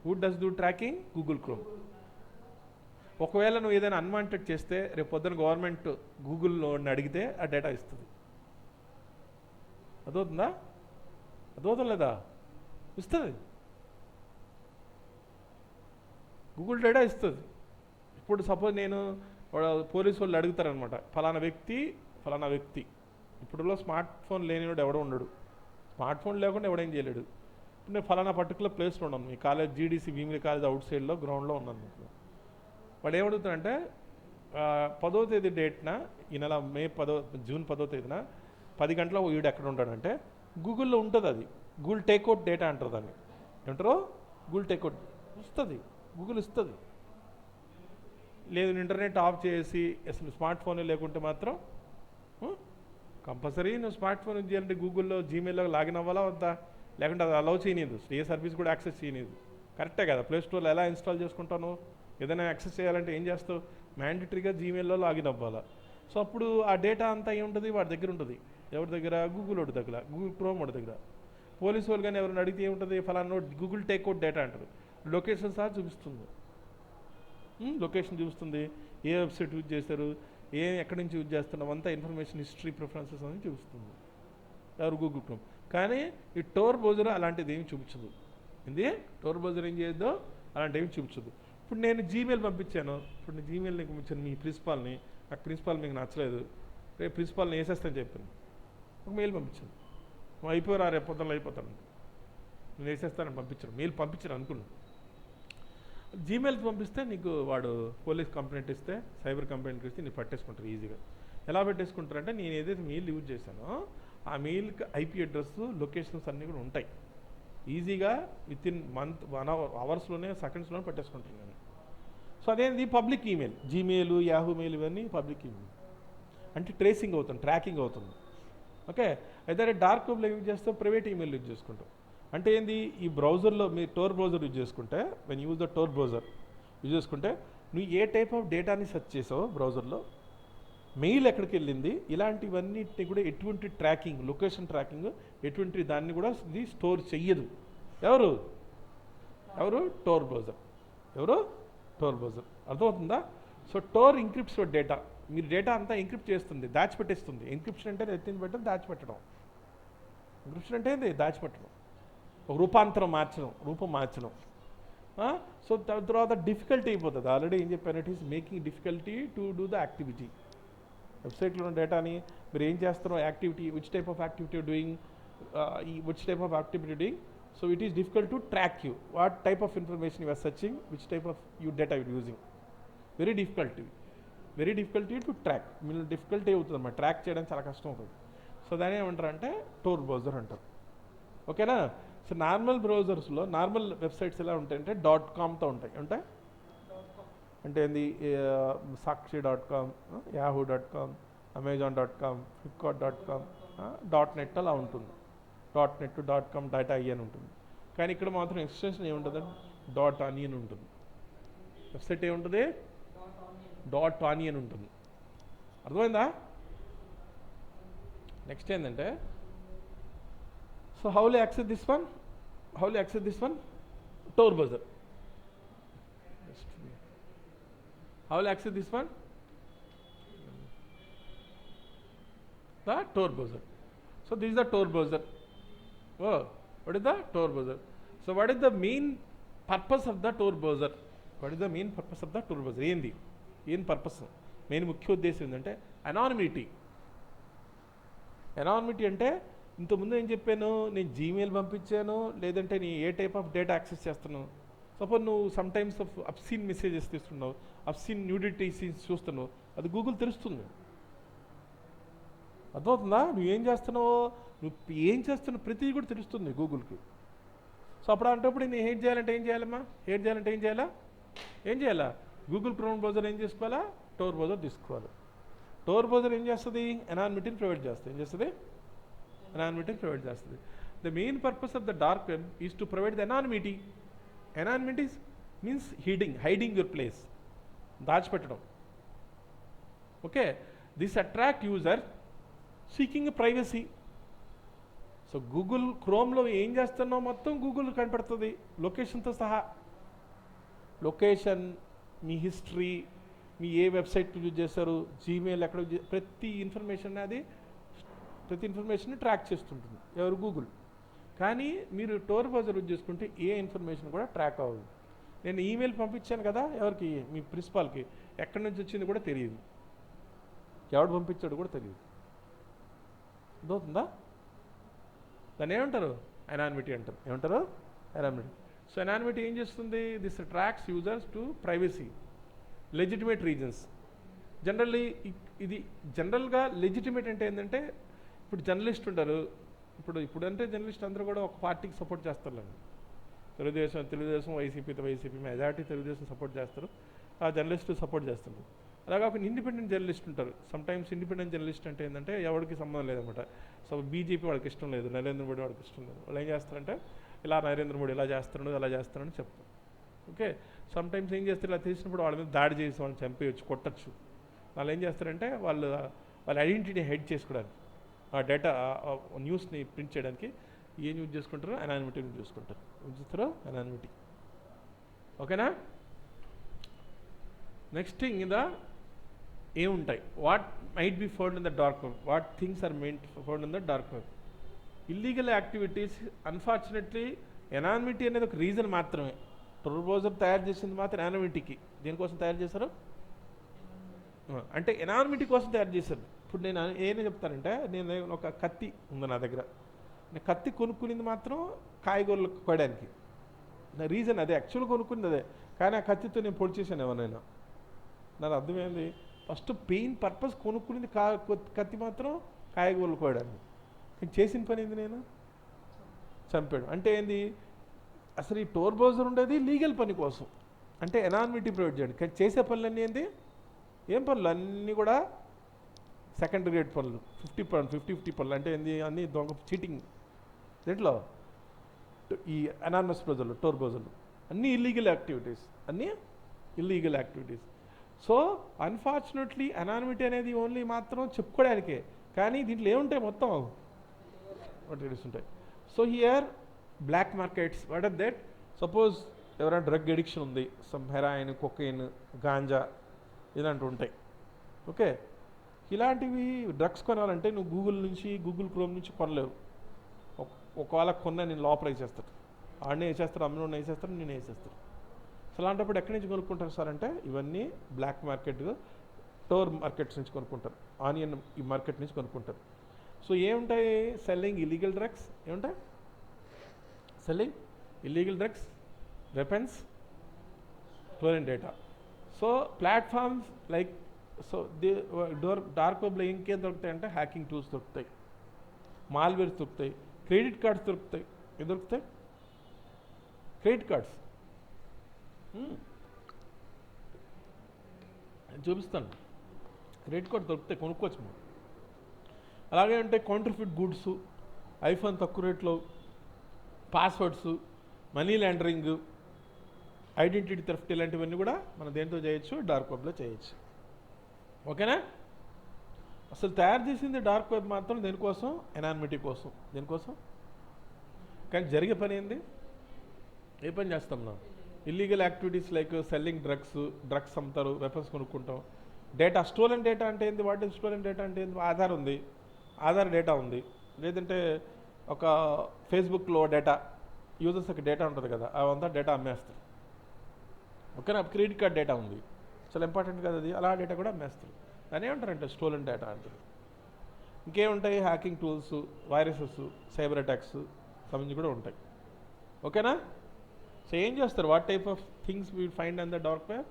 Who does do tracking, Google chrome. ఒకవేళ నువ్వు ఏదైనా అన్వాంటెడ్ చేస్తే రేపు పొద్దున గవర్నమెంట్ గూగుల్లో అడిగితే ఆ డేటా ఇస్తుంది. అదవుతుందా లేదా, ఇస్తుంది. గూగుల్ డేటా ఇస్తుంది. ఇప్పుడు సపోజ్ నేను పోలీసు వాళ్ళు అడుగుతారనమాట, ఫలానా వ్యక్తి ఇప్పుడులో స్మార్ట్ ఫోన్ లేనివాడు ఎవడో ఉండడు, స్మార్ట్ ఫోన్ లేకుండా ఎవడేం చేయలేడు. ఇప్పుడు నేను ఫలానా పర్టికులర్ ప్లేస్లో ఉన్నాను, మీ కాలేజ్ జీడీసీ భీమిలి కాలేజ్ అవుట్ సైడ్లో గ్రౌండ్లో ఉన్నాను. వాడు ఏమడుగుతాడంటే 10వ తేదీ డేట్న, ఈ నెల జూన్ 10వ తేదీన 10 గంటల వీడు ఎక్కడ ఉంటాడంటే గూగుల్లో ఉంటుంది. అది గూగుల్ టేక్అవుట్ డేటా అంటారు దాన్ని. ఏమంటారు, గూగుల్ టేక్అవుట్ వస్తుంది, గూగుల్ ఇస్తుంది. లేదు ఇంటర్నెట్ ఆఫ్ చేసి అసలు స్మార్ట్ ఫోన్ లేకుంటే మాత్రం కంపల్సరీ నువ్వు స్మార్ట్ ఫోన్ యూజ్ చేయాలంటే గూగుల్లో జీమెయిల్లో లాగిన్ అవ్వాలా వద్దా, లేకుంటే అది అలౌ చేయలేదు, ఏ సర్వీస్ కూడా యాక్సెస్ చేయలేదు. కరెక్టే కదా, ప్లే స్టోర్లో ఎలా ఇన్స్టాల్ చేసుకుంటాను, ఏదైనా యాక్సెస్ చేయాలంటే ఏం చేస్తావు, మ్యాండేటరీగా జీమెయిల్లో లాగిన్ అవ్వాలా. సో అప్పుడు ఆ డేటా అంతా ఏముంటుంది, వాడి దగ్గర ఉంటుంది. ఎవరి దగ్గర, గూగుల్ వాడి దగ్గర, గూగుల్ క్రోమ్ వాడి దగ్గర. పోలీసు వాళ్ళు కానీ ఎవరైనా అడిగితే ఏముంటుంది, ఫలానా గూగుల్ టేక్అవుట్ డేటా అంటారు. లొకేషన్ సహా చూపిస్తుంది, లొకేషన్ చూపిస్తుంది, ఏ వెబ్సైట్ యూజ్ చేశారు, ఎక్కడి నుంచి యూజ్ చేస్తున్నాం, అంతా ఇన్ఫర్మేషన్, హిస్టరీ, ప్రిఫరెన్సెస్ అని చూపిస్తుంది ఎవరు, గూగుల్ క్రోమ్. కానీ ఈ టోర్ బ్రౌజర్ అలాంటిది ఏమి చూపించదు. టోర్ బ్రౌజర్ ఏం చేయొద్దో అలాంటి ఏమి చూపించదు. ఇప్పుడు నేను జీమెయిల్ పంపించాను, జీమెయిల్ని పంపించాను మీ ప్రిన్సిపాల్ని, నాకు ప్రిన్సిపాల్ మీకు నచ్చలేదు, రేపు ప్రిన్సిపాల్ని వేసేస్తాను చెప్పాను, ఒక మెయిల్ పంపించాను, అయిపోయారా రేపు పొద్దున్న అయిపోతాను, నేను వేసేస్తానని పంపించాను, మెయిల్ పంపించాను అనుకున్నాను. జీమెయిల్ పంపిస్తే నీకు వాడు పోలీస్ కంప్లైంట్ ఇస్తే, సైబర్ కంప్లైంట్ ఇస్తే నీకు పట్టేసుకుంటారు ఈజీగా. ఎలా పెట్టేసుకుంటారంటే, నేను ఏదైతే మెయిల్ యూజ్ చేశానో ఆ మెయిల్కి ఐపీ అడ్రస్, లొకేషన్స్ అన్నీ కూడా ఉంటాయి. ఈజీగా వితిన్ అవర్స్లోనే, సెకండ్స్లోనే పట్టేసుకుంటాను నేను. సో అదేంది, public email, Gmail, Yahoo mail ఇవన్నీ పబ్లిక్ ఈమెయిల్ అంటే ట్రేసింగ్ అవుతుంది, ట్రాకింగ్ అవుతుంది. ఓకే, అయితే డార్క్ వెబ్లో యూజ్ చేస్తే ప్రైవేట్ ఈమెయిల్ యూజ్ చేసుకుంటాం. అంటే ఏంది, ఈ బ్రౌజర్లో మీరు టోర్ బ్రౌజర్ యూజ్ చేసుకుంటే, when use the Tor browser use చేసుకుంటే, నువ్వు ఏ టైప్ ఆఫ్ డేటాని సెర్చ్ చేసావు బ్రౌజర్లో, మెయిల్ ఎక్కడికి వెళ్ళింది, ఇలాంటివన్నిటిని కూడా ఎటువంటి ట్రాకింగ్, లొకేషన్ ట్రాకింగ్ ఎటువంటి దాన్ని కూడా ఇది స్టోర్ చెయ్యదు. ఎవరు టోర్ బ్రౌజర్. అర్థమవుతుందా? So Tor encrypts your data. మీరు డేటా అంతా ఇంక్రిప్ట్ చేస్తుంది, దాచిపెట్టేస్తుంది. ఇంక్రిప్షన్ అంటే ఎత్తిని పెట్టడం, దాచిపెట్టడం. ఇంక్రిప్షన్ అంటే ఏంది, దాచిపెట్టడం, ఒక రూపం మార్చడం. సో తర్వాత డిఫికల్టీ అయిపోతుంది. ఆల్రెడీ ఏం చెప్పాను, it is making difficulty to do the activity. వెబ్సైట్లో ఉన్న డేటాని మీరు ఏం చేస్తారో activity, which type of activity doing, which type of activity doing. So it is difficult to track you, what type of information you are searching, which type of you data you using. Very difficulty to track. మీరు difficulty అవుతుంది అన్నమాట, track చేయడానికి చాలా కష్టం అవుతుంది. So దాన్ని ఏమంటారు అంటే టోర్ బ్రౌజర్ అంటారు. ఓకేనా. సో నార్మల్ బ్రౌజర్స్లో నార్మల్ వెబ్సైట్స్ ఎలా ఉంటాయంటే .comతో ఉంటాయి. అంటే ఏంది, సాక్షి.com, yahoo.com, amazon.com, flipkart.com, .net అలా ఉంటుంది. .net, .com, .in ఉంటుంది. కానీ ఇక్కడ మాత్రం ఎక్స్టెన్షన్ ఏముంటుంది, .onion ఉంటుంది. వెబ్సైట్ ఏముంటుంది, .onion ఉంటుంది. అర్థమైందా? నెక్స్ట్ ఏంటంటే, so how will access this one, Tor browser. How will access this one? The Tor browser. So this is the Tor browser. Oh, what is the Tor browser? So what is the main purpose of the Tor browser? ఏం purpose, main ముఖ్య ఉద్దేశం ఏంటంటే anonymity. అంటే ఇంతకుముందు ఏం చెప్పాను, నేను Gmail పంపించాను, లేదంటే నీ ఏ టైప్ ఆఫ్ డేటా యాక్సెస్ చేస్తున్నావు. సపోజ్ నువ్వు some times of obscene messages తీస్తున్నావు, అబ్సీన్ న్యూడిటీ సీన్స్ చూస్తున్నావు, అది గూగుల్ తెలుస్తుంది. అర్థమవుతుందా? నువ్వు ఏం చేస్తున్నావు ప్రతిదీ కూడా తెలుస్తుంది గూగుల్కి. సో అప్పుడు అంటప్పుడు నేను ఏం చేయాలంటే ఏం చేయాలా, గూగుల్ క్రోమ్ బ్రౌజర్ ఏం చేసుకోవాలా, టోర్ బ్రౌజర్ తీసుకోవాలి. టోర్ బ్రౌజర్ ఏం చేస్తుంది, అనానిమిటీని ప్రొవైడ్ చేస్తుంది. The main purpose of the dark web is to provide the anonymity. Anonymity means hiding your place, దాచిపెట్టడం. Okay, this attract user seeking privacy. So Google క్రోమ్లో ఏం చేస్తున్నావు మొత్తం గూగుల్ కనపడుతుంది, లొకేషన్తో సహా. లొకేషన్, మీ హిస్టరీ, మీ ఏ వెబ్సైట్ యూజ్ చేశారు, జీమెయిల్ ఎక్కడ ప్రతి ఇన్ఫర్మేషన్ ట్రాక్ చేస్తుంటుంది ఎవరు, గూగుల్. కానీ మీరు టోర్ బ్రౌజర్ యూజ్ చేసుకుంటే ఏ ఇన్ఫర్మేషన్ కూడా ట్రాక్ అవ్వదు. నేను ఈమెయిల్ పంపించాను కదా ఎవరికి, మీ ప్రిన్సిపాల్కి, ఎక్కడి నుంచి వచ్చింది కూడా తెలియదు, ఎవడు పంపించాడు కూడా తెలియదు. అర్థమవుతుందా? దాన్ని ఏమంటారు, అనానిమిటీ అంటారు. అనానిమిటీ. సో అనానిమిటీ ఏం చేస్తుంది, this attracts users to privacy, legitimate reasons. ఇది జనరల్గా లెజిటిమేట్ అంటే ఏంటంటే, ఇప్పుడు జర్నలిస్ట్ ఉంటారు, ఇప్పుడు అంటే జర్నలిస్ట్ అందరూ కూడా ఒక పార్టీకి సపోర్ట్ చేస్తారులేండి. Telugu Desam YCP majority Telugu Desam support చేస్తారు, ఆ జర్నలిస్ట్ సపోర్ట్ చేస్తారు. అలాగా ఒక ఇండిపెండెంట్ జర్నలిస్ట్ ఉంటారు. సమ్టైమ్స్ ఇండిపెండెంట్ జర్నలిస్ట్ అంటే ఏంటంటే ఎవరికి సంబంధం లేదన్నమాట. సో బీజేపీ వాళ్ళకి ఇష్టం లేదు, నరేంద్ర మోడీ వాళ్ళకి ఇష్టం లేదు. వాళ్ళు ఏం చేస్తారంటే ఇలా నరేంద్ర మోడీ ఇలా చేస్తున్నాడు అలా చేస్తున్నాడని చెప్తారు. ఓకే, సమ్టైమ్స్ ఏం చేస్తారు, ఇలా తెలిసినప్పుడు వాళ్ళ మీద దాడి చేసి వాళ్ళని చంపేయచ్చు, కొట్టచ్చు. వాళ్ళు ఏం చేస్తారంటే వాళ్ళ ఐడెంటిటీని హైడ్ చేసుకోవడానికి, ఆ డేటా న్యూస్ని ప్రింట్ చేయడానికి ఏం యూజ్ చేసుకుంటారో అనానిమిటీని యూజ్ చేస్తారు. అనానిమిటీ. ఓకేనా. నెక్స్ట్ థింగ్ ఏముంటాయి, what might be found in the dark web, what things are found in the dark web. Illegal activities. Unfortunately anonymity అనేది ఒక రీజన్ మాత్రమే. టోర్ బ్రౌజర్ తయారు చేసింది మాత్రం అనానిమిటీకి. దేనికోసం తయారు చేశారు అంటే అనానిమిటీ కోసం తయారు చేశారు. ఇప్పుడు నేను ఏమైనా చెప్తానంటే, నేను ఒక కత్తి ఉంది నా దగ్గర, నేను కత్తి కొనుక్కునేది మాత్రం కాయగూరలకు కోయడానికి. నా రీజన్ అదే, యాక్చువల్గా కొనుక్కునేది అదే. కానీ ఆ కత్తితో నేను పొడి చేశాను ఎవరైనా, నాకు అర్థమైంది. ఫస్ట్ పెయిన్ పర్పస్ కొనుక్కునేది కత్తి మాత్రం కాయగూరలు కోయడానికి. నేను చేసిన పని ఏంది, నేను చంపాడు. అంటే ఏంది, అసలు ఈ టోర్ బ్రౌజర్ ఉండేది లీగల్ పని కోసం, అంటే అనానిమిటీ ప్రొవైడ్ చేయండి. కానీ చేసే పనులన్నీ ఏంది, ఏం పనులు అన్నీ కూడా సెకండ్ గ్రేడ్ పనులు, 50 పనులు. అంటే ఏంది, అన్నీ దొంగ చీటింగ్. దీంట్లో ఈ అనానమస్ బ్రౌజర్లు, టోర్ బ్రౌజర్లు అన్నీ illegal activities. So unfortunately anonymity అనేది ఓన్లీ మాత్రం చెప్పుకోవడానికే, కానీ దీంట్లో ఏముంటాయి మొత్తం యాక్టివిటీస్ ఉంటాయి. So here black markets, what are that? Suppose ఎవరైనా డ్రగ్ ఎడిక్షన్ ఉంది, సమ్ హెరాయిన్, కొకైన్, గాంజా ఇలాంటివి ఉంటాయి. ఓకే, ఇలాంటివి డ్రగ్స్ కొనాలంటే నువ్వు గూగుల్ క్రోమ్ నుంచి కొనలేవు. ఒకవేళ కొన్నా నేను లోపల వేసేస్తాడు, ఆడనే వేసేస్తారు, అమ్మిన వేసేస్తారు, నేను వేసేస్తాను. సో అలాంటప్పుడు ఎక్కడి నుంచి కొనుక్కుంటారు సార్ అంటే, ఇవన్నీ బ్లాక్ మార్కెట్, టోర్ మార్కెట్స్ నుంచి కొనుక్కుంటారు. ఆనియన్ ఈ మార్కెట్ నుంచి కొనుక్కుంటారు. సో ఏముంటాయి? సెల్లింగ్ ఇల్లీగల్ డ్రగ్స్, ఏముంటాయి? Selling illegal drugs, weapons, stolen data. So platforms like so dark వెబ్లో ఇంకేం దొరుకుతాయి అంటే హ్యాకింగ్ టూల్స్ దొరుకుతాయి, మాల్వేర్స్ దొరుకుతాయి, క్రెడిట్ కార్డ్స్ దొరుకుతాయి. ఏం దొరుకుతాయి? క్రెడిట్ కార్డ్స్ చూపిస్తాను. క్రెడిట్ కార్డ్ దొరుకుతాయి, కొనుక్కోవచ్చు మనం. అలాగే అంటే కౌంటర్ఫిట్ గూడ్స్, ఐఫోన్ తక్కువ రేట్లో, passwords, money laundering, identity theft, ఇలాంటివన్నీ కూడా మనం దేంతో చేయొచ్చు? డార్క్ వెబ్లో చేయొచ్చు. ఓకేనా? అసలు తయారు చేసింది డార్క్ వెబ్ మాత్రం దేనికోసం? ఎనానిమిటీ కోసం. దేనికోసం? కానీ జరిగే పని ఏంది? ఏ పని చేస్తాం మనం? Illegal activities like selling drugs అమ్ముతారు, వెపన్స్ కొనుక్కుంటాం. డేటా, స్టోలెన్ డేటా అంటే ఏంది? వాట్ ఈస్ స్టోలెన్ డేటా అంటే ఏంది? ఆధార్ ఉంది, ఆధార్ డేటా ఉంది, లేదంటే ఒక ఫేస్బుక్లో డేటా, యూజర్స్ యొక్క డేటా ఉంటుంది కదా, అవంతా డేటా అమ్మేస్తారు. ఓకేనా? క్రెడిట్ కార్డ్ డేటా ఉంది, చాలా ఇంపార్టెంట్ కదా అది, అలా డేటా కూడా అమ్మేస్తారు. దాని ఏమంటారంటే స్టోలెన్ డేటా అంటారు. ఇంకేముంటాయి? Hacking tools, viruses, cyber attacks సంబంధించి కూడా ఉంటాయి. ఓకేనా? సో ఏం చేస్తారు? What type of things we find on the dark web?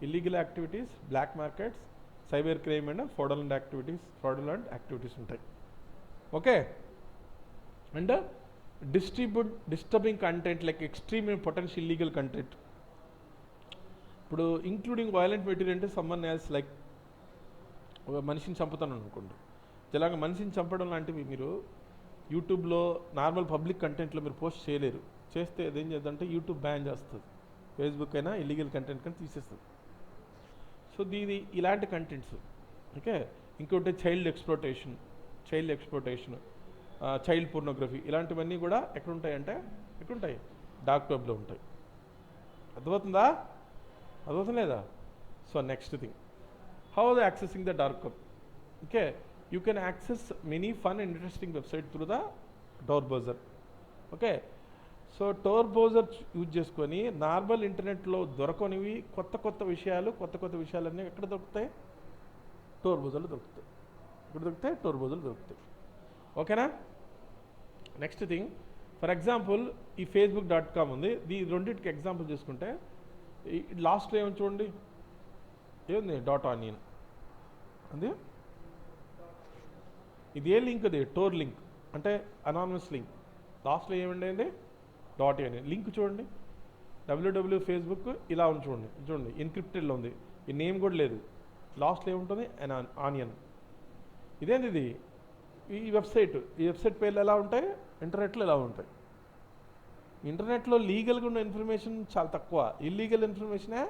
Illegal activities, black markets, cyber crime and fraudulent activities ఉంటాయి. Okay? And disturbing content like extreme and potential illegal content. ఇప్పుడు including violent material అంటే someone else like మనిషిని చంపుతాను అనుకోండి, ఇలాగ మనిషిని చంపడం లాంటివి మీరు యూట్యూబ్లో నార్మల్ పబ్లిక్ కంటెంట్లో మీరు పోస్ట్ చేయలేరు. చేస్తే అదేం చేద్దంటే యూట్యూబ్ బ్యాన్ చేస్తుంది, ఫేస్బుక్ అయినా ఇల్లీగల్ కంటెంట్ కానీ తీసేస్తుంది. సో ఇలాంటి కంటెంట్స్. ఓకే? ఇంకోటి చైల్డ్ ఎక్స్ప్లోటేషన్, చైల్డ్ పోర్నోగ్రఫీ, ఇలాంటివన్నీ కూడా ఎక్కడుంటాయంటే ఎక్కడుంటాయి? డార్క్ వెబ్లో ఉంటాయి. అర్థమవుతుందా? అర్థమవుతుంది లేదా? So next thing, how the accessing the dark web. Okay, you can access many fun and interesting website through the tor browser. Okay, so tor browser use చేసుకొని normal ఇంటర్నెట్లో దొరకనివి కొత్త విషయాలన్నీ ఎక్కడ దొరుకుతాయి? tor browserలో దొరుకుతాయి. ఎక్కడ దొరుకుతాయి? tor browserలో దొరుకుతాయి. ఓకేనా? నెక్స్ట్ థింగ్, ఫర్ ఎగ్జాంపుల్ ఈ facebook.com ఉంది, ఈ రెండింటికి ఎగ్జాంపుల్ చూసుకుంటే లాస్ట్లో ఏమని చూడండి, ఏముంది? .onion అంది. ఇది ఏ లింక్? అది టోర్ లింక్, అంటే అనానమస్ లింక్. లాస్ట్లో ఏమండి? .onion లింక్ చూడండి. www ఫేస్బుక్ ఇలా ఉంది చూడండి, ఎన్క్రిప్టెడ్లో ఉంది, ఈ నేమ్ కూడా లేదు. లాస్ట్లో ఏముంటుంది? ఆనియన్. ఇదేంది? ఇది ఈ వెబ్సైట్ పేర్లు ఎలా ఉంటాయి? ఇంటర్నెట్లో ఎలా ఉంటాయి? ఇంటర్నెట్లో లీగల్గా ఉన్న ఇన్ఫర్మేషన్ చాలా తక్కువ, ఇల్లీగల్ ఇన్ఫర్మేషనే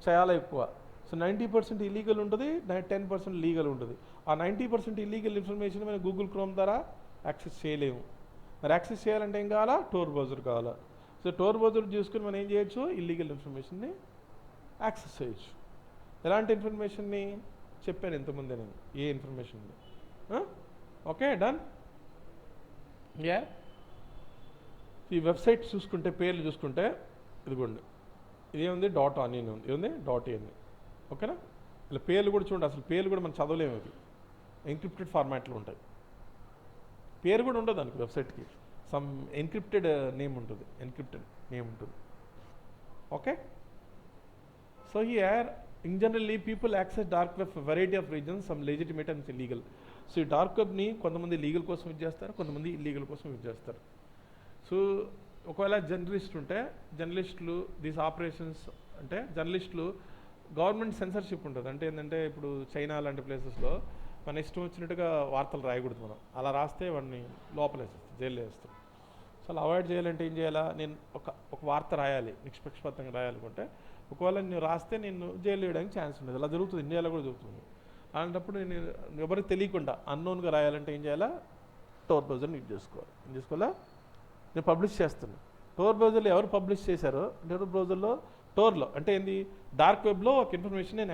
చాలా ఎక్కువ. సో 90% ఇల్లీగల్ ఉంటుంది, 10% లీగల్ ఉంటుంది. ఆ 90% ఇల్లీగల్ ఇన్ఫర్మేషన్ మనం గూగుల్ క్రోమ్ ద్వారా యాక్సెస్ చేయలేము. మరి యాక్సెస్ చేయాలంటే ఏం కావాలా? tor browser కావాలా. సో tor browser చూసుకుని మనం ఏం చేయొచ్చు? ఇల్లీగల్ ఇన్ఫర్మేషన్ని యాక్సెస్ చేయొచ్చు. ఎలాంటి ఇన్ఫర్మేషన్ని చెప్పాను ఇంతకుముందే నేను, ఏ ఇన్ఫర్మేషన్ ఉంది. Okay, done. యా, ఈ వెబ్సైట్ చూసుకుంటే, పేర్లు చూసుకుంటే ఇదిగోండి, ఇదేముంది? .onion ఉంది, ఏముంది? .in. ఓకేనా? ఇలా పేర్లు కూడా చూడండి, అసలు పేర్లు కూడా మనం చదవలేము, అవి ఎన్క్రిప్టెడ్ ఫార్మాట్లో ఉంటాయి. పేరు కూడా ఉండదు దానికి, వెబ్సైట్కి సమ్ ఎన్క్రిప్టెడ్ నేమ్ ఉంటుంది. Okay, so here in generally people access dark web for variety of reasons, some legitimate and illegal. So ఈ డార్క్ వెబ్ని కొంతమంది లీగల్ కోసం యూజ్ చేస్తారు, కొంతమంది ఇల్లీగల్ కోసం యూజ్ చేస్తారు. సో ఒకవేళ జర్నలిస్టులు దీస్ ఆపరేషన్స్ అంటే జర్నలిస్టులు గవర్నమెంట్ సెన్సర్షిప్ ఉంటుంది. అంటే ఏంటంటే ఇప్పుడు చైనా లాంటి ప్లేసెస్లో మన ఇష్టం వచ్చినట్టుగా వార్తలు రాయకూడదు. మనం అలా రాస్తే వాడిని లోపలేసేస్తాం, జైల్లో వేస్తాం. సో అలా అవాయిడ్ చేయాలంటే ఏం చేయాలా? నేను ఒక వార్త రాయాలి, నిష్పక్షపాతంగా రాయాలనుకుంటే ఒకవేళ నేను రాస్తే నేను జైలు వేయడానికి ఛాన్స్ ఉండదు. అలా జరుగుతుంది, ఇండియాలో కూడా జరుగుతుంది. అలాంటప్పుడు నేను ఎవరికి తెలియకుండా అన్నోన్గా రాయాలంటే ఏం చేయాలా? tor browser యూజ్ చేసుకోవాలి. ఏం చేసుకోవాలా? నేను పబ్లిష్ చేస్తున్నాను. tor browserలో ఎవరు పబ్లిష్ చేశారో, tor browserలో టోర్లో అంటే ఏంది? డార్క్ వెబ్లో ఒక ఇన్ఫర్మేషన్ నేను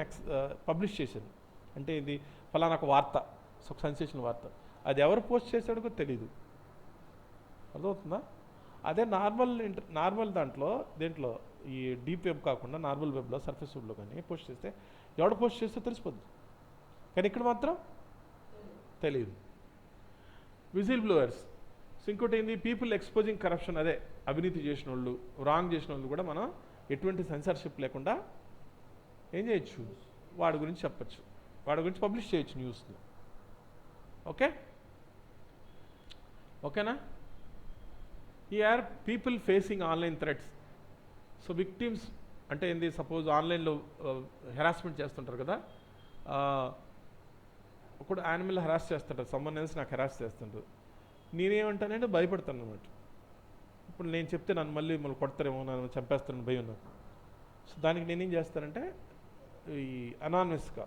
పబ్లిష్ చేశాను. అంటే ఇది ఫలానా ఒక వార్త, ఒక సెన్సేషన్ వార్త, అది ఎవరు పోస్ట్ చేశాడో కూడా తెలీదు. అర్థమవుతుందా? అదే నార్మల్ దేంట్లో ఈ డీప్ వెబ్ కాకుండా నార్మల్ వెబ్లో, సర్ఫేస్ వెబ్లో కానీ పోస్ట్ చేస్తే ఎవడు పోస్ట్ చేస్తే తెలిసిపోద్ది. కానీ ఇక్కడ మాత్రం తెలియదు. Whistle blowers. సో ఇంకోటి ఏంది, పీపుల్ ఎక్స్పోజింగ్ కరప్షన్, అదే అవినీతి చేసిన వాళ్ళు, రాంగ్ చేసిన వాళ్ళు కూడా మనం ఎటువంటి సెన్సార్షిప్ లేకుండా ఏం చేయొచ్చు, వాడి గురించి చెప్పచ్చు, వాడి గురించి పబ్లిష్ చేయొచ్చు న్యూస్ని. ఓకే, ఓకేనా. Here people facing online threats. So victims అంటే ఏంది, సపోజ్ ఆన్లైన్లో హెరాస్మెంట్ చేస్తుంటారు కదా, ఒకడు యానిమల్ హెరాస్ చేస్తుంటారు, సమ్మన్ ఎల్స్ నాకు హెరాస్ చేస్తుంటారు, నేనేమంటానంటే భయపడతాను అన్నమాట. ఇప్పుడు నేను చెప్తే నన్ను మళ్ళీ కొడతారేమో, నన్ను చంపేస్తారని భయం నాకు. సో దానికి నేనేం చేస్తానంటే, ఈ అనానమస్గా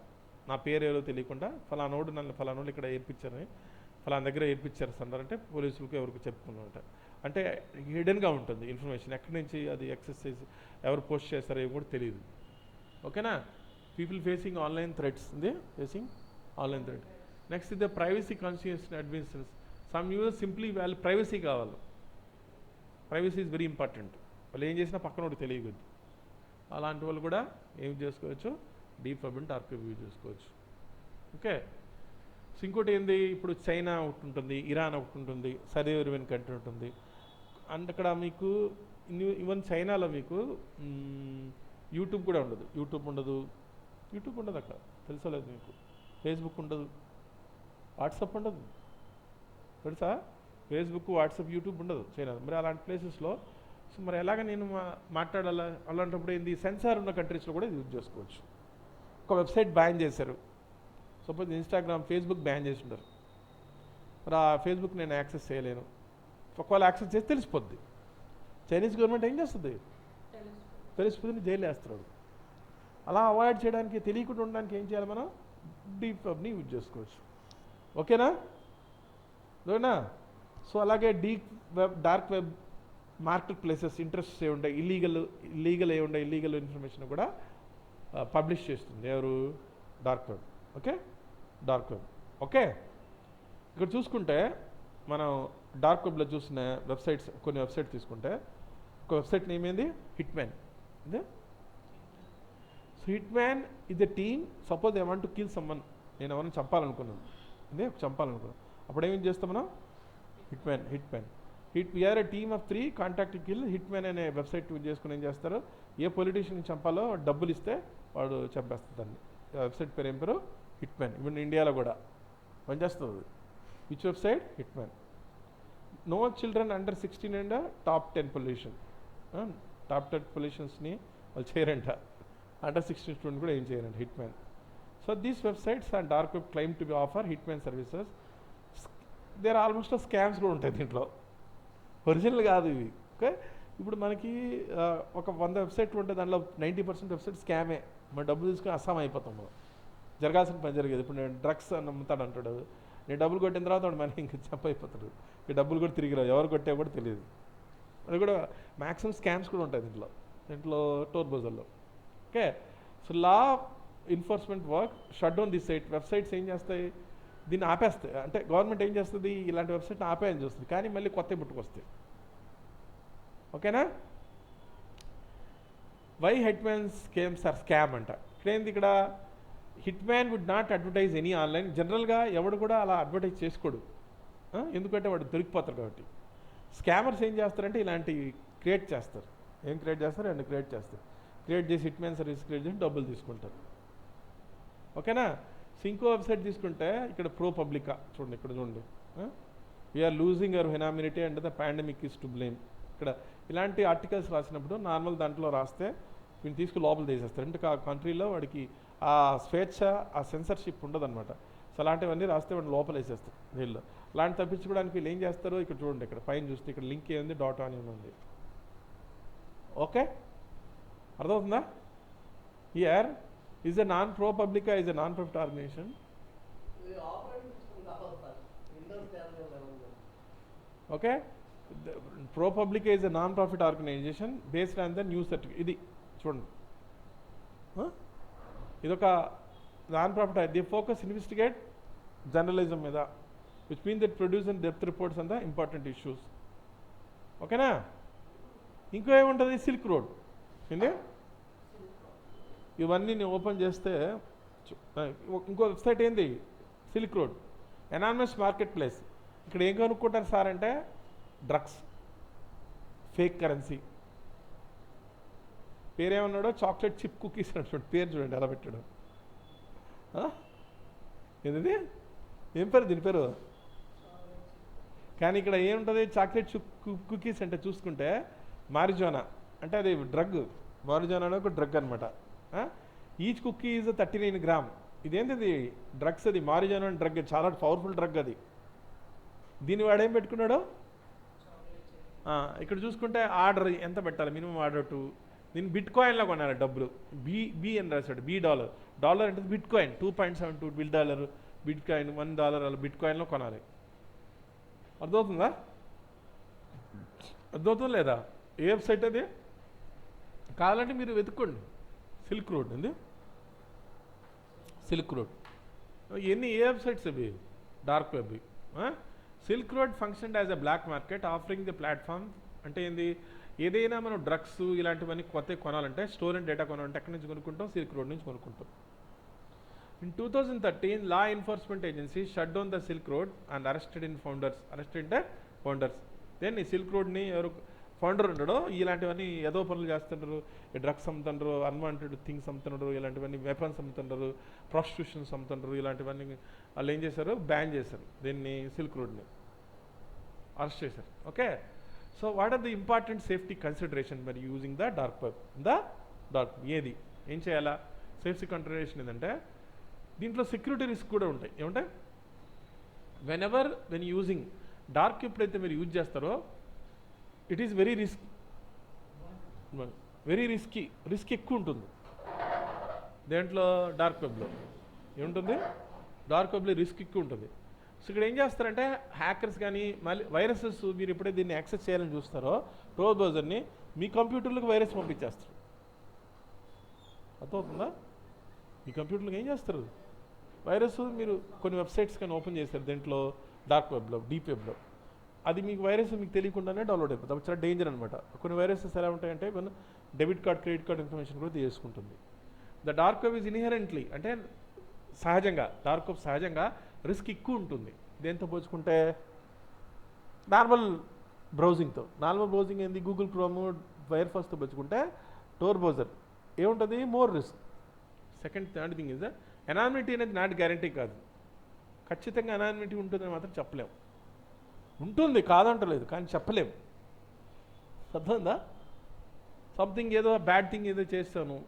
నా పేరేదో తెలియకుండా ఫలానోడు నన్ను ఫలానోడు ఇక్కడ ఏర్పించారని, ఫలానా దగ్గర ఏర్పించారు అన్నారంటే పోలీసులకు ఎవరికి చెప్పుకున్నమాట. అంటే హిడెన్గా ఉంటుంది ఇన్ఫర్మేషన్, ఎక్కడి నుంచి అది యాక్సెస్ చేసి ఎవరు పోస్ట్ చేస్తారో ఏమో కూడా తెలియదు. ఓకేనా. పీపుల్ ఫేసింగ్ ఆన్లైన్ థ్రెట్స్, ఇది ఫేసింగ్ ఆన్లైన్ థ్రెట్. నెక్స్ట్ ఇది privacy conscious administration. Some users simply వాళ్ళు ప్రైవసీ కావాలి, ప్రైవసీ ఈజ్ వెరీ ఇంపార్టెంట్. వాళ్ళు ఏం చేసినా పక్కన ఒకటి తెలియకూడదు. అలాంటి వాళ్ళు కూడా ఏం చేసుకోవచ్చు, డీపబ్ అండ్ డార్క్ వెబ్ యూజ్ చేసుకోవచ్చు. ఓకే. సో ఇంకోటి ఏంది, ఇప్పుడు చైనా ఒకటి ఉంటుంది, ఇరాన్ ఒకటి ఉంటుంది, సర్వేరియన్ కంట్రీ ఉంటుంది. అండ్ అక్కడ మీకు ఈవెన్ చైనాలో మీకు యూట్యూబ్ కూడా ఉండదు, యూట్యూబ్ ఉండదు అక్కడ, తెలుసలేదు మీకు. ఫేస్బుక్ ఉండదు, వాట్సాప్ ఉండదు, తెలుసా. ఫేస్బుక్, వాట్సాప్, యూట్యూబ్ ఉండదు చైనా. మరి అలాంటి ప్లేసెస్లో సో మరి ఎలాగ నేను మాట్లాడాలా, అలాంటప్పుడు ఏంది, సెన్సార్ ఉన్న కంట్రీస్లో కూడా ఇది యూజ్ చేసుకోవచ్చు. ఒక వెబ్సైట్ బ్యాన్ చేశారు, సపోజ్ ఇన్స్టాగ్రామ్, ఫేస్బుక్ బ్యాన్ చేసి ఉంటారు. మరి ఆ ఫేస్బుక్ నేను యాక్సెస్ చేయలేను, ఒకవేళ యాక్సెస్ చేసి తెలిసిపోద్ది. చైనీస్ గవర్నమెంట్ ఏం చేస్తుంది, తెలిసిపోతుంది, జైలు వేస్తున్నాడు. అలా అవాయిడ్ చేయడానికి, తెలియకుండా ఉండడానికి ఏం చేయాలి, మనం డీప్ వెబ్ని యూజ్ చేసుకోవచ్చు. ఓకేనా. ఓకేనా. సో అలాగే deep web, dark web, market places, interests ఏ ఉంటాయి, ఇల్లీగల్ ఇన్ఫర్మేషన్ కూడా పబ్లిష్ చేస్తుంది ఎవరు, dark web. Okay, dark web. Okay. ఇక్కడ చూసుకుంటే మనం డార్క్ వెబ్లో చూసిన వెబ్సైట్స్, కొన్ని వెబ్సైట్స్ తీసుకుంటే, ఒక వెబ్సైట్ నేమ్ ఏంది, హిట్ మ్యాన్. ఇదే. So hit man is a team. Suppose I want to kill someone, నేను ఎవరైనా చంపాలనుకున్నాను, అప్పుడు ఏం చేస్తాం మనం, hit man. We are a team of 3 contact kill hit man అనే వెబ్సైట్ యూజ్ చేసుకుని ఏం చేస్తారు, ఏ పొలిటీషియన్ చంపాలో డబ్బులు ఇస్తే వాడు చంపేస్తుంది దాన్ని. వెబ్సైట్ పేరు ఏం పేరు, హిట్ మ్యాన్. ఇప్పుడు ఇండియాలో కూడా పనిచేస్తుంది. Which website, hit man. No children under 16 and top 10 pollution. Top 10 పొల్యూషన్స్ని వాళ్ళు చేయరంట, అండర్ 16 స్టూడెంట్ కూడా ఏం చేయరంట, hit man. So these websites and dark web claim to be offer hit man services. There almost scams కూడా ఉంటాయి దీంట్లో, original కాదు ఇవి. ఓకే. ఇప్పుడు మనకి ఒక 100 వెబ్సైట్లు ఉంటే దాంట్లో 90% వెబ్సైట్ స్కామే. మనం డబ్బులు తీసుకుని అస్సాం అయిపోతాం. మనం జరగాల్సిన పని జరిగేది. ఇప్పుడు నేను డ్రగ్స్ నమ్ముతాడు అంటాడు, నేను డబ్బులు కొట్టిన తర్వాత వాడు మనకి ఇంకా చెప్ప అయిపోతాడు, ఈ డబ్బులు కూడా తిరిగి రావు, ఎవరు కొట్టే కూడా తెలియదు. అది కూడా మ్యాక్సిమం స్కామ్స్ కూడా ఉంటాయి దీంట్లో టోర్ బజర్లో. Okay. So law enforcement work shut down this site. Websites ఏం చేస్తాయి, దీన్ని ఆపేస్తాయి. అంటే గవర్నమెంట్ ఏం చేస్తుంది, ఇలాంటి వెబ్సైట్ని ఆపేయని చూస్తుంది, కానీ మళ్ళీ కొత్తవి పుట్టుకొస్తాయి. ఓకేనా. Why hit man scams are scam అంట. ఇక్కడేంది, ఇక్కడ hit man would not advertise any online. జనరల్గా ఎవడు కూడా అలా అడ్వర్టైజ్ చేసుకోడు, ఎందుకంటే వాడు దొరికిపోతారు కాబట్టి. స్కామర్స్ ఏం చేస్తారంటే ఇలాంటివి క్రియేట్ చేస్తారు. ఏం క్రియేట్ చేస్తారు, అండ్ క్రియేట్ చేసి హిట్ మ్యాన్ సర్వీస్ క్రియేట్ చేసి డబ్బులు తీసుకుంటారు. ఓకేనా. సో ఇంకో వెబ్సైట్ తీసుకుంటే ఇక్కడ ప్రో పబ్లికా చూడండి, ఇక్కడ చూడండి, we are losing our humanity and the pandemic is to blame. ఇక్కడ ఇలాంటి ఆర్టికల్స్ రాసినప్పుడు నార్మల్ దాంట్లో రాస్తే వీళ్ళు తీసుకుని లోపల తీసేస్తారు. అంటే ఆ కంట్రీలో వాడికి ఆ స్వేచ్ఛ, ఆ సెన్సర్షిప్ ఉండదన్నమాట. సో అలాంటివన్నీ రాస్తే వాడిని లోపల వేసేస్తారు వీళ్ళు. అలాంటి తప్పించుకోవడానికి వీళ్ళు ఏం చేస్తారు, ఇక్కడ చూడండి, ఇక్కడ పైన చూస్తే ఇక్కడ లింక్ ఏంది, .on ఉంది. ఓకే, అర్థమవుతుందా. Here is a non ProPublica, is a non profit organisation. Okay. ProPublica is a non-profit organization based on the news certificate. ఇది చూడండి, ఇదొక non profit. They focus investigate journalism మీద, which mean that produce and depth reports on the important issues. ఓకేనా. ఇంకో ఏముంటుంది, silk road. ఏంది, ఇవన్నీ నేను ఓపెన్ చేస్తే ఇంకో వెబ్సైట్ ఏంది, silk road. Anonymous market place. ఇక్కడ ఏం కనుక్కుంటారు సార్ అంటే డ్రగ్స్, ఫేక్ కరెన్సీ. పేరేమన్నాడో చాక్లెట్ చిప్ కుకీస్ అంటాడు, పేరు చూడండి ఎలా పెట్టాడు. ఏంటిది ఏం పేరు దీని పేరు? కానీ ఇక్కడ ఏముంటుంది చాక్లెట్ చిప్ కుకీస్ అంటే చూసుకుంటే మారిజోనా అంటే అది డ్రగ్. మారిజోనా అనేది ఒక డ్రగ్ అనమాట. Each cookie is 39 gram. ఇదేంటిది డ్రగ్స్, అది మారిజోనా డ్రగ్, చాలా పవర్ఫుల్ డ్రగ్ అది. దీన్ని వాడేం పెట్టుకున్నాడు? ఇక్కడ చూసుకుంటే ఆర్డర్ ఎంత పెట్టాలి, మినిమం ఆర్డర్ 2. దీన్ని బిట్ కాయిన్లో కొనాలి డబ్బులు. బి అని రాశాడు, $. డాలర్ అంటే బిట్ కాయిన్ 2.72 $. బిట్ కాయిన్ $1 అలా బిట్ కాయిన్లో కొనాలి. అర్థమవుతుందా? అర్థమవుతుందా లేదా? ఏ వెబ్సైట్ అది కావాలంటే మీరు వెతుక్కోండి. సిల్క్ రోడ్ అండి, సిల్క్ రోడ్. ఎన్ని ఏ వెబ్సైట్స్ అవి? Dark web. Silk road function as a black market offering the platform. అంటే ఏంది, ఏదైనా మనం డ్రగ్స్ ఇలాంటివన్నీ కొత్త కొనాలంటే, స్టోర్ అండ్ డేటా కొనాలంటే ఎక్కడి నుంచి కొనుక్కుంటాం? సిల్క్ రోడ్ నుంచి కొనుక్కుంటాం. In 2013, law enforcement agency shut down the Silk Road and arrested founders. Then ఈ సిల్క్ రోడ్ని ఎవరు ఫౌండర్ ఉండడో ఇలాంటివన్నీ ఏదో పనులు చేస్తుంటారు, డ్రగ్స్ అమ్ముతుంటారు, అన్వాంటెడ్ థింగ్స్ అమ్ముతుంటారు, ఇలాంటివన్నీ వెపన్స్ అమ్ముతుంటారు, ప్రాస్టిట్యూషన్స్ అమ్ముతుంటారు, ఇలాంటివన్నీ వాళ్ళు ఏం చేశారు? బ్యాన్ చేశారు. దీన్ని సిల్క్ రోడ్ని అరెస్ట్ చేశారు. Okay, so what are the important safety consideration మరి యూజింగ్ ద డార్క్ వెబ్? ఏది ఏం చేయాలా? సేఫ్టీ కన్సిడరేషన్ ఏంటంటే దీంట్లో సెక్యూరిటీ రిస్క్ కూడా ఉంటాయి. ఏమంటాయి? వెన్ యూజింగ్ డార్క్ ఎప్పుడైతే మీరు యూజ్ చేస్తారో ఇట్ ఈస్ వెరీ రిస్క్ ఎక్కువ ఉంటుంది దేంట్లో? డార్క్ వెబ్లో. ఏముంటుంది? డార్క్ వెబ్లో రిస్క్ ఎక్కువ ఉంటుంది. సో ఇక్కడ ఏం చేస్తారంటే హ్యాకర్స్ కానీ మళ్ళీ వైరసెస్, మీరు ఎప్పుడైతే దీన్ని యాక్సెస్ చేయాలని చూస్తారో టార్ బ్రౌజర్ని మీ కంప్యూటర్లకు వైరస్ పంపించేస్తారు. అర్థమవుతుందా? మీ కంప్యూటర్లకు ఏం చేస్తారు? వైరస్. మీరు కొన్ని వెబ్సైట్స్ కానీ ఓపెన్ చేస్తారు దీంట్లో డార్క్ వెబ్లో, డీప్ వెబ్లో, అది మీకు వైరస్ మీకు తెలియకుండానే డౌన్లోడ్ అయిపోతుంది. అది చాలా డేంజర్ అనమాట. కొన్ని వైరసెస్ ఎలా ఉంటాయంటే మన debit card, credit card information కూడా తీసుకుంటుంది. The dark web is inherently, అంటే సహజంగా డార్క్ వెబ్ సహజంగా రిస్క్ ఎక్కువ ఉంటుంది. దేంతో పోల్చుకుంటే నార్మల్ బ్రౌజింగ్తో. నార్మల్ బ్రౌజింగ్ ఏంది? గూగుల్ క్రోమ్, ఫైర్ ఫాక్స్తో పోల్చుకుంటే టార్ బ్రౌజర్ ఏముంటుంది? More risk. Third thing is anonymity అనేది నాట్ గ్యారంటీ కాదు. ఖచ్చితంగా ఎనానిమిటీ ఉంటుందని మాత్రం చెప్పలేము. ఉంటుంది కాదంటలేదు, కానీ చెప్పలేము. అర్థమైందా? సంథింగ్ ఏదో బ్యాడ్ థింగ్ ఏదో చేస్తాను,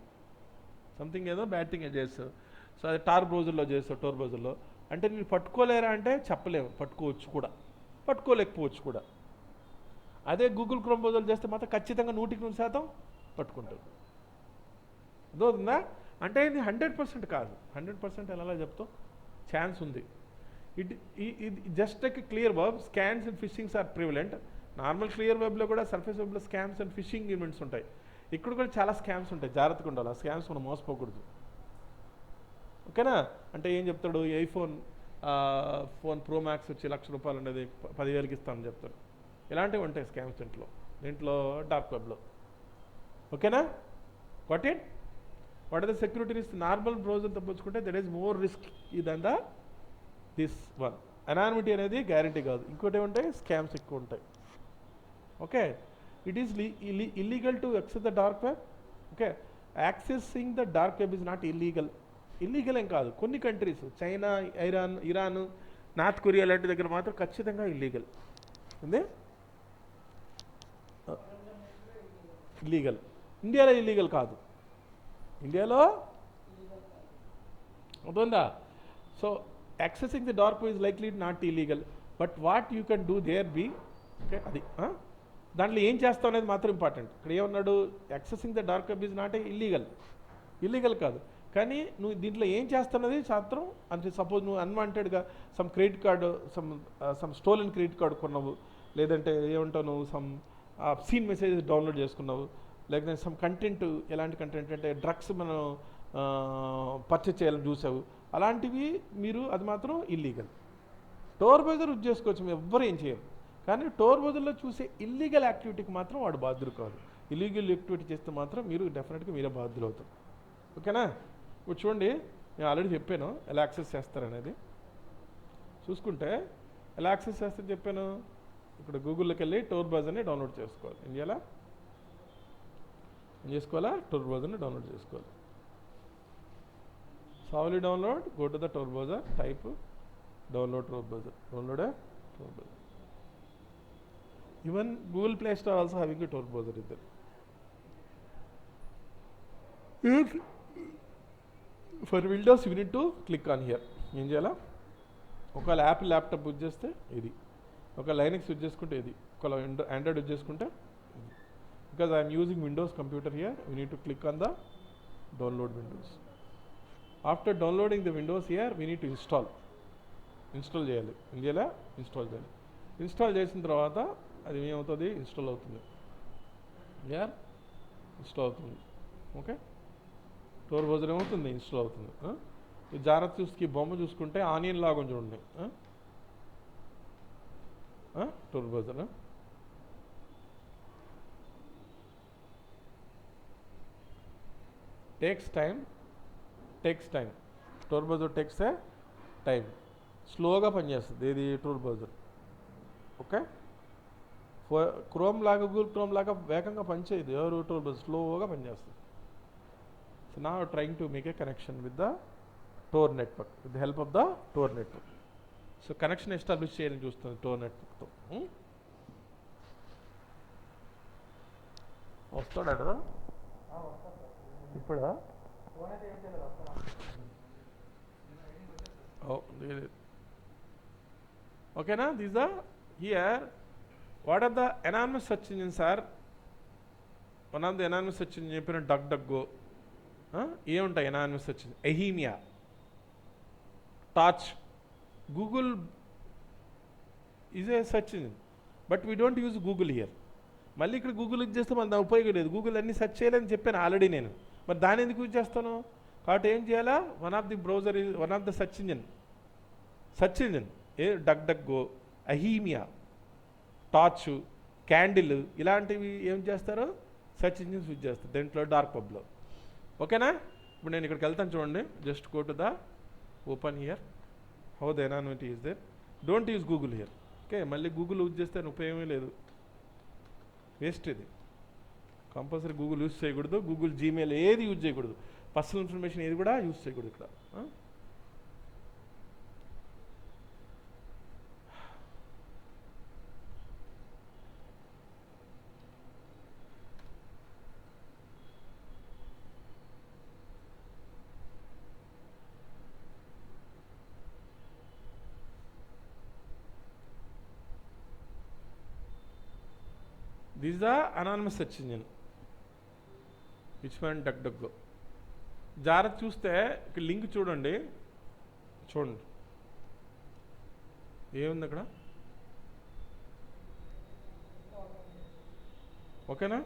చేస్తావు. సో అది టార్ బ్రౌజర్లో చేస్తావు, టార్ బ్రౌజర్లో అంటే మీరు పట్టుకోలేరా అంటే చెప్పలేము. పట్టుకోవచ్చు కూడా, పట్టుకోలేకపోవచ్చు కూడా. అదే గూగుల్ క్రోమ్ బ్రౌజర్ చేస్తే మాత్రం ఖచ్చితంగా 100% పట్టుకుంటారు. అర్థమవుతుందా? అంటే ఇది 100% కాదు. 100% ఎలా చెప్తావు? ఛాన్స్ ఉంది. It just like clear web, scans and phishings are prevalent. Normal clear వెబ్లో కూడా, సర్ఫేస్ వెబ్లో స్కామ్స్ అండ్ ఫిషింగ్ ఈవెంట్స్ ఉంటాయి. ఇక్కడ కూడా చాలా స్కామ్స్ ఉంటాయి, జాగ్రత్తగా ఉండాలి. ఆ స్కామ్స్ మనం మోసపోకూడదు. ఓకేనా? అంటే ఏం చెప్తాడు? ఫోన్ ప్రో మ్యాక్స్ వచ్చి ₹1,00,000 ఉండేది 10,000కి ఇస్తామని చెప్తాడు. ఇలాంటివి ఉంటాయి స్కామ్స్ దీంట్లో డార్క్ వెబ్లో. ఓకేనా? What are the security risk? Normal బ్రౌజర్తో పోల్చుకుంటే that is more risk than this one. Anonymity అనేది గ్యారంటీ కాదు. ఇంకోటి ఏముంటాయి? స్కామ్స్ ఎక్కువ ఉంటాయి. Okay, it is illegal to access the dark web. Okay, accessing the dark web is not illegal. Illegal ఏం కాదు. కొన్ని countries, China, Iran, North Korea లాంటి దగ్గర మాత్రం ఖచ్చితంగా ఇల్లీగల్ ఉంది. ఇల్లీగల్. ఇండియాలో ఇల్లీగల్ కాదు. ఇండియాలో అవుతుందా? So accessing the dark web is likely not illegal, but what you can do there be. Okay, అది దాంట్లో ఏం చేస్తావు అనేది మాత్రం ఇంపార్టెంట్. ఇక్కడ ఏమన్నాడు? Accessing the dark web is not illegal కాదు, కానీ నువ్వు దీంట్లో ఏం చేస్తున్నది మాత్రం. అంటే సపోజ్ నువ్వు అన్వాంటెడ్గా some credit card, some stolen credit card కొన్నావు, లేదంటే ఏమంటావు నువ్వు సమ్ సీన్ మెసేజెస్ డౌన్లోడ్ చేసుకున్నావు, లేకపోతే సమ్ కంటెంట్. ఎలాంటి కంటెంట్ అంటే డ్రగ్స్ మనం పర్చేజ్ చేయాలని చూసావు, అలాంటివి మీరు అది మాత్రం ఇల్లీగల్. టార్ బ్రౌజర్ యూజ్ చేసుకోవచ్చు, మేము ఎవ్వరు ఏం చేయరు. కానీ టార్ బ్రౌజర్లో చూసే ఇల్లీగల్ యాక్టివిటీకి మాత్రం వాడు బాధ్యులు కాదు. ఇల్లీగల్ యాక్టివిటీ చేస్తే మాత్రం మీరు డెఫినెట్గా మీరే బాధ్యులు అవుతారు. ఓకేనా? ఇప్పుడు చూడండి, నేను ఆల్రెడీ చెప్పాను ఎలా యాక్సెస్ చేస్తారనేది. సో చూసుకుంటే ఎలా యాక్సెస్ చేస్తే చెప్పాను, ఇక్కడ గూగుల్లోకి వెళ్ళి టోర్ బ్రౌజర్ని డౌన్లోడ్ చేసుకోవాలి. ఏం చేయాలా, ఏం చేసుకోవాలా, టోర్ బ్రౌజర్ని డౌన్లోడ్ చేసుకోవాలి. So how will you download? Go to the Tor browser, type download Tor browser, download a Tor browser. Even Google Play Store also having a Tor browser is there. Here for Windows you need to click on here. ఏం చేయాలా, ఒకవేళ Apple laptop use చేస్తే ఇది, ఒక Linux use చేసుకుంటే ఇది, ఒకవేళ Android use చేసుకుంటే ఇది. Because I'm using Windows computer here, you need to click on the download Windows. After downloading the Windows here we need to install చేయాలి. ఏం చేయాలి, ఇన్స్టాల్ చేయాలి. ఇన్స్టాల్ చేసిన తర్వాత అది ఏమవుతుంది, ఇన్స్టాల్ అవుతుంది. యార్ ఇన్స్టాల్ అవుతుంది. ఓకే, టోర్ బ్రౌజర్ ఏమవుతుంది, ఇన్స్టాల్ అవుతుంది. ఈ జాగ్రత్త చూసి బొమ్మ చూసుకుంటే ఆనియన్ లాగా చూడండి Tor browser. Takes time Tor browser takes a time, స్లోగా పనిచేస్తుంది ఇది టోర్ బ్రౌజర్. ఓకే, క్రోమ్ లాగా గూగుల్ క్రోమ్ లాగా వేగంగా పనిచేయదు, ఎవరు టోర్ బ్రౌజర్ స్లోగా పనిచేస్తుంది. సో నా trying to make a connection with the Tor network with the help of the Tor network. So connection establish చేయాలని చూస్తుంది టోర్ నెట్వర్క్తో. వస్తాడా ఇప్పుడు? ఓకేనా, these the here what are the anonymous search engines are. One of the anonymous search engine చెప్పిన DuckDuckGo. ఏముంటాయి anonymous search engine? Ahmia, Torch. Google is a search engine but we don't use Google here. మళ్ళీ ఇక్కడ Google use చేస్తే మన ఉపయోగం లేదు. Google అన్ని search చేయాలని చెప్పాను ఆల్రెడీ నేను, మరి దాన్ని ఎందుకు యూజ్ చేస్తాను? కాబట్టి ఏం చేయాలా, one of the browser is one of the search engine ఏ DuckDuckGo, Ahmia, Torch, candle ఇలాంటివి ఏం చేస్తారు, సెర్చ్ ఇంజిన్స్ యూజ్ చేస్తారు దీంట్లో డార్క్ వెబ్లో. ఓకేనా, ఇప్పుడు నేను ఇక్కడికి వెళ్తాను చూడండి. Just go to the open here, how the anonymity is there. Don't use Google here. Okay, మళ్ళీ గూగుల్ యూజ్ చేస్తే ఉపయోగమే లేదు, వేస్ట్. ఇది కంపల్సరీ గూగుల్ యూజ్ చేయకూడదు, గూగుల్ జీమెయిల్ ఏది యూజ్ చేయకూడదు, పర్సనల్ ఇన్ఫర్మేషన్ ఏది కూడా యూజ్ చేయకూడదు ఇక్కడ. This is the anonymous search engine. Which one? DuckDuckGo. జాగ్రత్త చూస్తే ఇక్కడ లింక్ చూడండి, ఏముంది అక్కడ? ఓకేనా,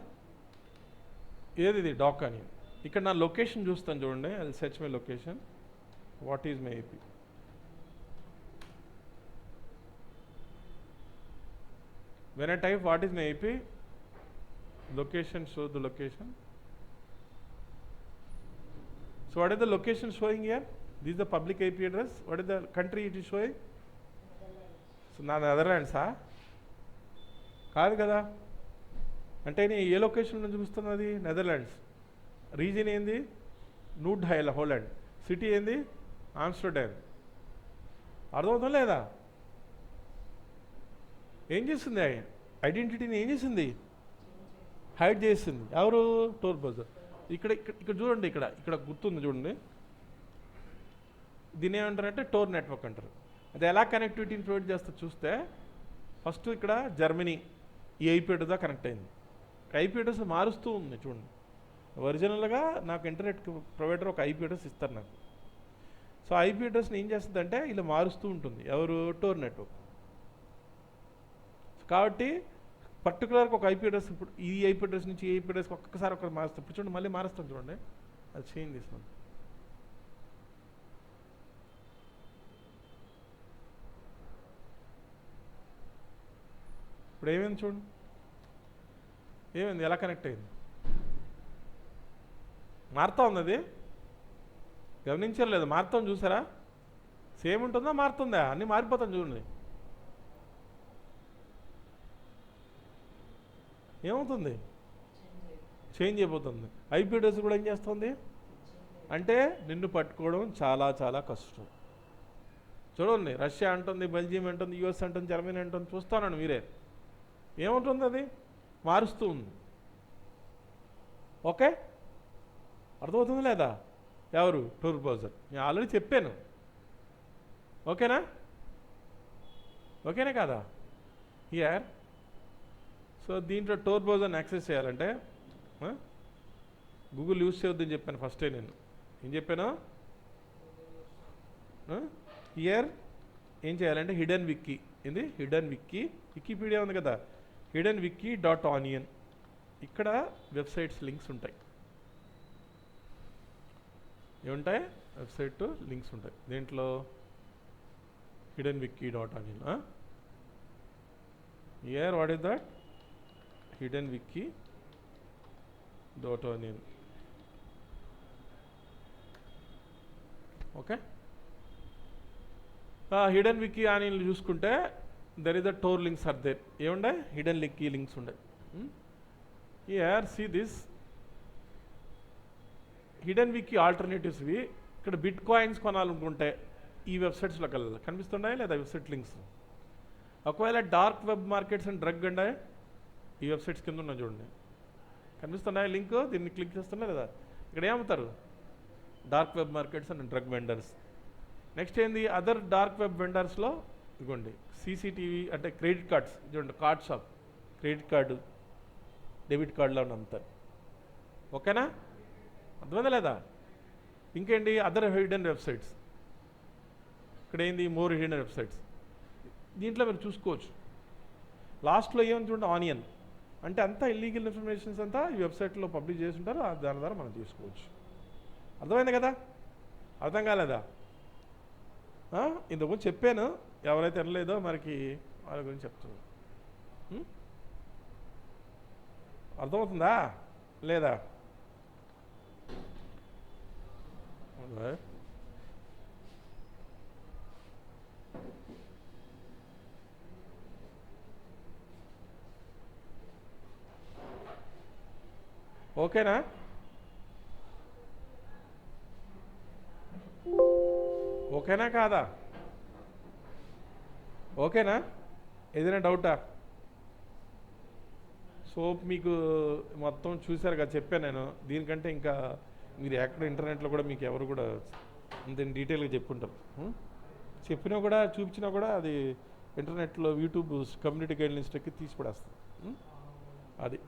ఏది ఇది డాక్ అని. ఇక్కడ నా లొకేషన్ చూస్తాను చూడండి, అది search my location. What is my AP? When I type what is my IP, location shows the location. So what is the location showing here? This is the public IP address. What is the country it is showing? So na Netherlands కాదు కదా, అంటే నేను ఏ లొకేషన్లో చూపిస్తున్నది? Netherlands. Reason ఏంది? Nude Holland. City ఏంది? Amsterdam. అర్థమవుతుందా లేదా? ఏం చేస్తుంది? ఐడెంటిటీని ఏం చేసింది? హైడ్ చేసింది. ఎవరు? Tor browser. ఇక్కడ చూడండి, ఇక్కడ గుర్తుంది చూడండి, దీని ఏమంటారంటే టోర్ నెట్వర్క్ అంటారు. అది ఎలా కనెక్టివిటీని ప్రొవైడ్ చేస్తా చూస్తే, ఫస్ట్ ఇక్కడ జర్మనీ ఈ ఐపీ అడ్రస్గా కనెక్ట్ అయింది. ఐపీ అడ్రస్ మారుస్తూ ఉంది చూడండి. ఒరిజినల్గా నాకు ఇంటర్నెట్ ప్రొవైడర్ ఒక ఐపీ అడ్రస్ ఇస్తారు నాకు. సో ఐపీ అడ్రస్ని ఏం చేస్తుందంటే ఇలా మారుస్తూ ఉంటుంది. ఎవరు? టోర్ నెట్వర్క్. కాబట్టి పర్టికులర్గా ఒక ఐపీ అడ్రస్, ఇప్పుడు ఈ ఐపీ అడ్రస్ నుంచి ఈ ఐపీ అడ్రస్కి ఒక్కసారి ఒకటి మారుస్తాం. ఇప్పుడు చూడండి, మళ్ళీ మారుస్తాం చూడండి, అది చేంజ్ చేస్తాం. ఇప్పుడు ఏమైంది చూడండి, ఏమైంది? ఎలా కనెక్ట్ అయింది? మారుతా ఉంది. అది గమనించలేదు, మారుతాం చూసారా? సేమ్ ఉంటుందా మారుతుందా? అన్నీ మారిపోతాం చూడండి. ఏమవుతుంది? చేంజ్ అయిపోతుంది. ఐపీ అడ్రస్ కూడా ఏం చేస్తుంది అంటే నిన్ను పట్టుకోవడం చాలా చాలా కష్టం. చూడండి, రష్యా అంటుంది, బెల్జియం అంటుంది, యుఎస్ అంటుంది, జర్మనీ అంటుంది, చూస్తానండి మీరే. ఏముంటుంది? అది మారుస్తూ ఉంది. ఓకే, అర్థమవుతుంది లేదా? ఎవరు? Tour browser. నేను ఆల్రెడీ చెప్పాను. ఓకేనా? ఓకేనా కాదా? హియర్ సో దీంట్లో టోర్ బ్రౌజర్ని యాక్సెస్ చేయాలంటే గూగుల్ యూజ్ చేయొద్దని చెప్పాను ఫస్టే. నేను ఏం చెప్పాను? హియర్ ఏం చేయాలంటే హిడెన్ విక్కీ. ఏంది హిడెన్ విక్కీ? వికీపీడియా ఉంది కదా, హిడెన్ విక్కీ .onion. ఇక్కడ వెబ్సైట్స్ లింక్స్ ఉంటాయి. ఏముంటాయి? వెబ్సైట్ లింక్స్ ఉంటాయి దీంట్లో. Hidden wiki .onion. Here what is that? Hidden wiki .onion. Okay, hidden wiki ఆనియన్లు చూసుకుంటే there is the Tor links are there. ఏముండే? హిడెన్ విక్కీ లింక్స్ ఉండే. Here see this hidden wiki ఆల్టర్నేటివ్స్వి. ఇక్కడ బిట్ కాయిన్స్ కొనాలనుకుంటే ఈ వెబ్సైట్స్లో కనిపిస్తున్నాయి లేదా వెబ్సైట్ లింక్స్? ఒకవేళ dark web markets and drug అండే ఈ వెబ్సైట్స్ కింద ఉన్నాయి చూడండి, కనిపిస్తున్నాయి లింక్. దీన్ని క్లిక్ చేస్తున్నా లేదా? ఇక్కడ ఏమవుతారు? Dark web markets and drug vendors. Next ఏంది? అదర్ డార్క్ వెబ్ వెండర్స్లో ఇదిగోండి సీసీటీవీ అంటే క్రెడిట్ కార్డ్స్. చూడండి, card shop, credit card, debit కార్డులో అమ్ముతారు. ఓకేనా? అర్థమైందా లేదా? ఇంకేంటి? Other hidden websites. ఇక్కడ ఏంది? More hidden websites. దీంట్లో మీరు చూసుకోవచ్చు. లాస్ట్లో ఏమని చూడండి, ఆనియన్ అంటే అంతా ఇల్లీగల్ ఇన్ఫర్మేషన్స్ అంతా ఈ వెబ్సైట్లో పబ్లిష్ చేసి ఉంటారు. దాని ద్వారా మనం తీసుకోవచ్చు. అర్థమైంది కదా? అర్థం కాలేదా? ఇంతకుముందు చెప్పాను, ఎవరైతే వినలేదో మనకి వాళ్ళ గురించి చెప్తున్నాను. అర్థమవుతుందా లేదా? ఓకేనా? ఓకేనా కాదా? ఓకేనా? ఏదైనా డౌటా? సో మీకు మొత్తం చూశారు కదా, చెప్పాను నేను. దీనికంటే ఇంకా మీరు ఎక్కడ ఇంటర్నెట్లో కూడా మీకు ఎవరు కూడా ఇంత డీటెయిల్గా చెప్పుంటారు. చెప్పినా కూడా చూపించినా కూడా అది ఇంటర్నెట్లో యూట్యూబ్ కమ్యూనిటీ గైడ్ లిస్ట్కి తీసి పడేస్తుంది. అది